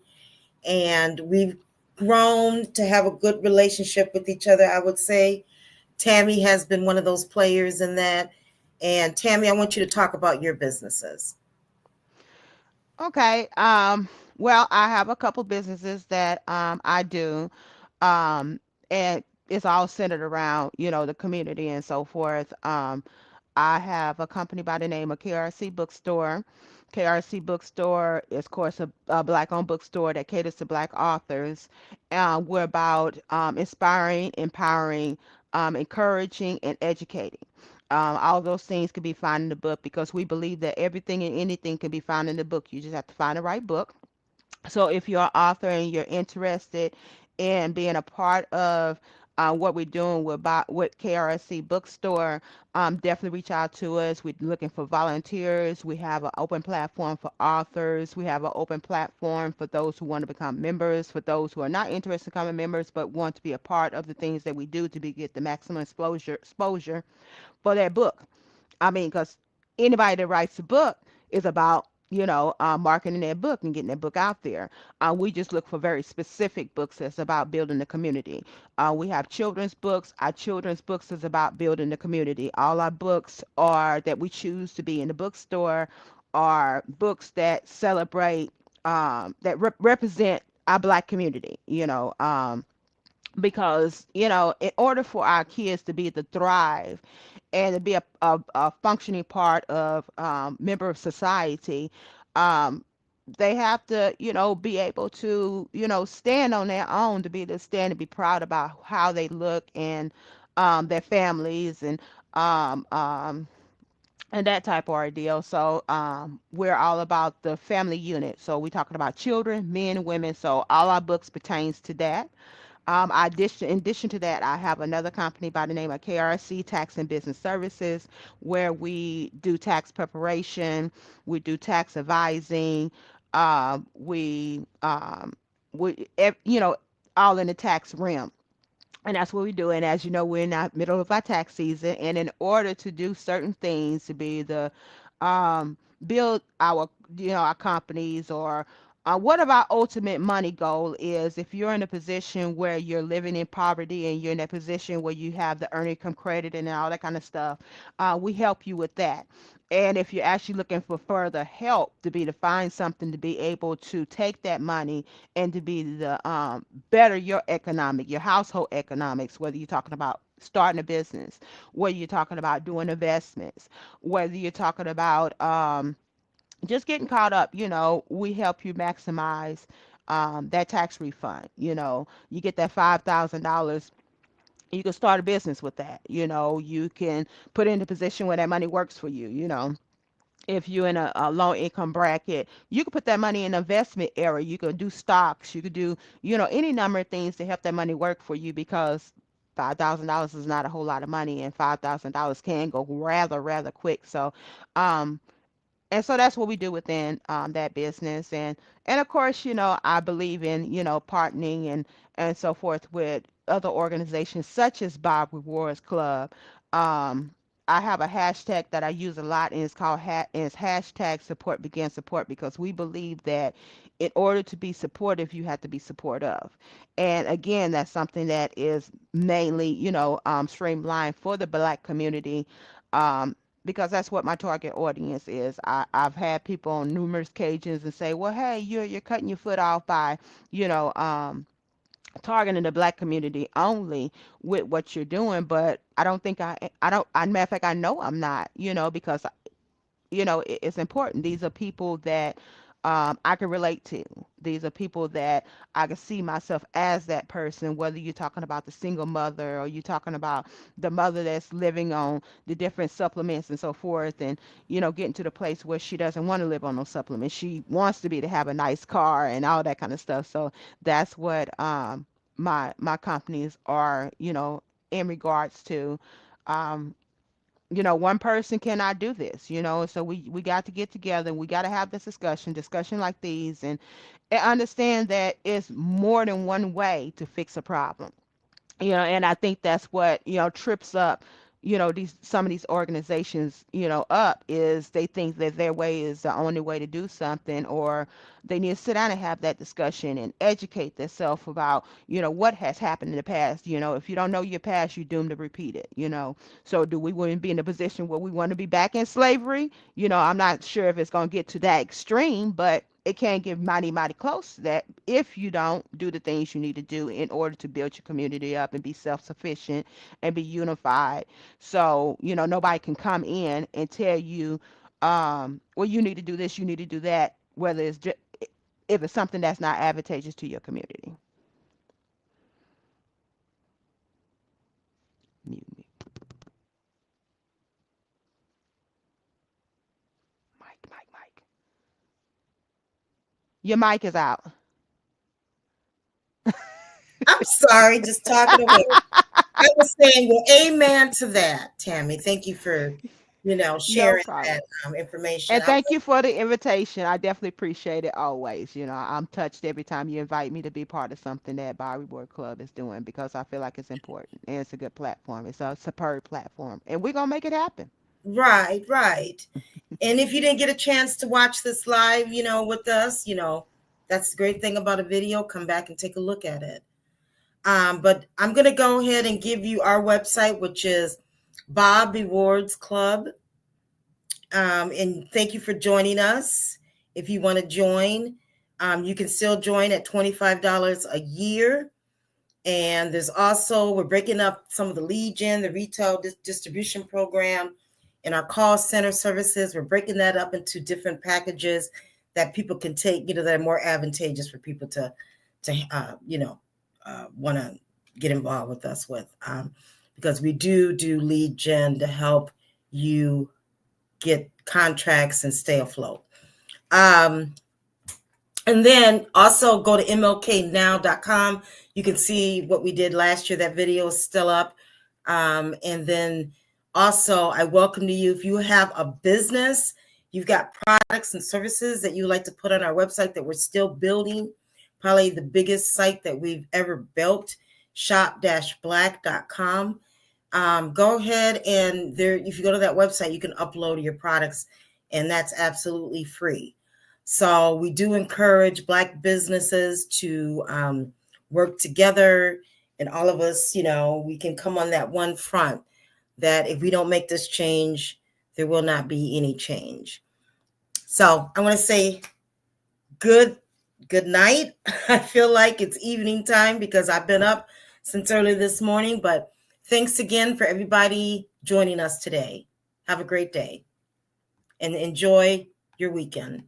S1: and we've grown to have a good relationship with each other, I would say. Tammie has been one of those players in that. And Tammie, I want you to talk about your businesses.
S2: Okay. Well, I have a couple businesses that I do, um, and it's all centered around, the community and so forth. I have a company by the name of KRC Bookstore. KRC Bookstore is, of course, a black-owned bookstore that caters to black authors. We're about inspiring, empowering, encouraging, and educating. All those things can be found in the book because we believe that everything and anything can be found in the book. You just have to find the right book. So if you're an author and you're interested in being a part of what we're doing with KRSC Bookstore, definitely reach out to us. We're looking for volunteers. We have an open platform for authors. We have an open platform for those who want to become members, for those who are not interested in becoming members but want to be a part of the things that we do to get the maximum exposure for their book. I mean, because anybody that writes a book is about, marketing their book and getting their book out there. We just look for very specific books that's about building the community. We have children's books. Our children's books is about building the community. All our books are that we choose to be in the bookstore are books that celebrate, that represent our black community, because in order for our kids to be to thrive and to be a functioning part of member of society, um, they have to be able to stand on their own, to be able to stand and be proud about how they look and their families um, um, and that type of ordeal. So we're all about the family unit. So we're talking about children, men, and women. So all our books pertains to that. In addition to that, I have another company by the name of KRC Tax and Business Services, where we do tax preparation, we do tax advising, um, we, um, you know, all in the tax realm. And that's what we do. And as you know, we're in the middle of our tax season. And in order to do certain things, to be the build our, our companies, or what of our ultimate money goal is, if you're in a position where you're living in poverty and you're in a position where you have the earned income credit and all that kind of stuff, we help you with that. And if you're actually looking for further help to find something to be able to take that money and to be the better your household economics, whether you're talking about starting a business, whether you're talking about doing investments, whether you're talking about just getting caught up, we help you maximize that tax refund. You get that $5,000. You can start a business with that. You can put it in a position where that money works for you. If you're in a low income bracket, you can put that money in an investment area. You can do stocks. You could do, any number of things to help that money work for you, because $5,000 is not a whole lot of money, and $5,000 can go rather, rather quick. Um, so that's what we do within that business. And of course, I believe in, partnering and so forth with other organizations such as Bob Rewards Club. um, I have a hashtag that I use a lot, and it's hashtag support begin support, because we believe that in order to be supportive, you have to be supportive. And again, that's something that is mainly, streamlined for the Black community, um, because that's what my target audience is. I've had people on numerous occasions and say, "Well, hey, you're cutting your foot off by, you know, targeting the Black community only with what you're doing." But I don't think I don't. As a matter of fact, I know I'm not, because it's important. These are people that I can relate to. These are people that I can see myself as that person, whether you're talking about the single mother, or you're talking about the mother that's living on the different supplements and so forth, and, getting to the place where she doesn't want to live on those supplements. She wants to have a nice car and all that kind of stuff. So that's what my companies are, in regards to. Um, one person cannot do this, so we got to get together, and we got to have this discussion like these, and understand that it's more than one way to fix a problem. And I think that's what trips up these some of these organizations up, is they think that their way is the only way to do something, or they need to sit down and have that discussion and educate themselves about what has happened in the past. If you don't know your past, you're doomed to repeat it. So do we want to be in a position where we want to be back in slavery? I'm not sure if it's going to get to that extreme, but it can get mighty, mighty close to that if you don't do the things you need to do in order to build your community up and be self-sufficient and be unified. So, nobody can come in and tell you, well, you need to do this, you need to do that, whether it's just, if it's something that's not advantageous to your community. Mute me. Mike. Your mic is out.
S1: I'm sorry, just talking away. I was saying, well, amen to that, Tammie. Thank you for,
S2: No
S1: sharing
S2: problem.
S1: that information.
S2: And thank you for the invitation. I definitely appreciate it always. I'm touched every time you invite me to be part of something that Bar Reward Club is doing, because I feel like it's important and it's a good platform. It's a superb platform, and we're gonna make it happen.
S1: Right, right. And if you didn't get a chance to watch this live, with us, that's the great thing about a video. Come back and take a look at it. But I'm going to go ahead and give you our website, which is Bob Rewards Club. And thank you for joining us. If you want to join, you can still join at $25 a year. And there's also, we're breaking up some of the lead gen, the retail distribution program, and our call center services. We're breaking that up into different packages that people can take, that are more advantageous for people to want to get involved with us with. because we do lead gen to help you get contracts and stay afloat. And then also go to mlknow.com. You can see what we did last year. That video is still up. And then also, I welcome to you, if you have a business, you've got products and services that you like to put on our website that we're still building, probably the biggest site that we've ever built, shop-black.com. Go ahead and there, if you go to that website, you can upload your products, and that's absolutely free. So we do encourage Black businesses to work together, and all of us, we can come on that one front that if we don't make this change, there will not be any change. So I want to say good night. I feel like it's evening time because I've been up since early this morning, but thanks again for everybody joining us today. Have a great day and enjoy your weekend.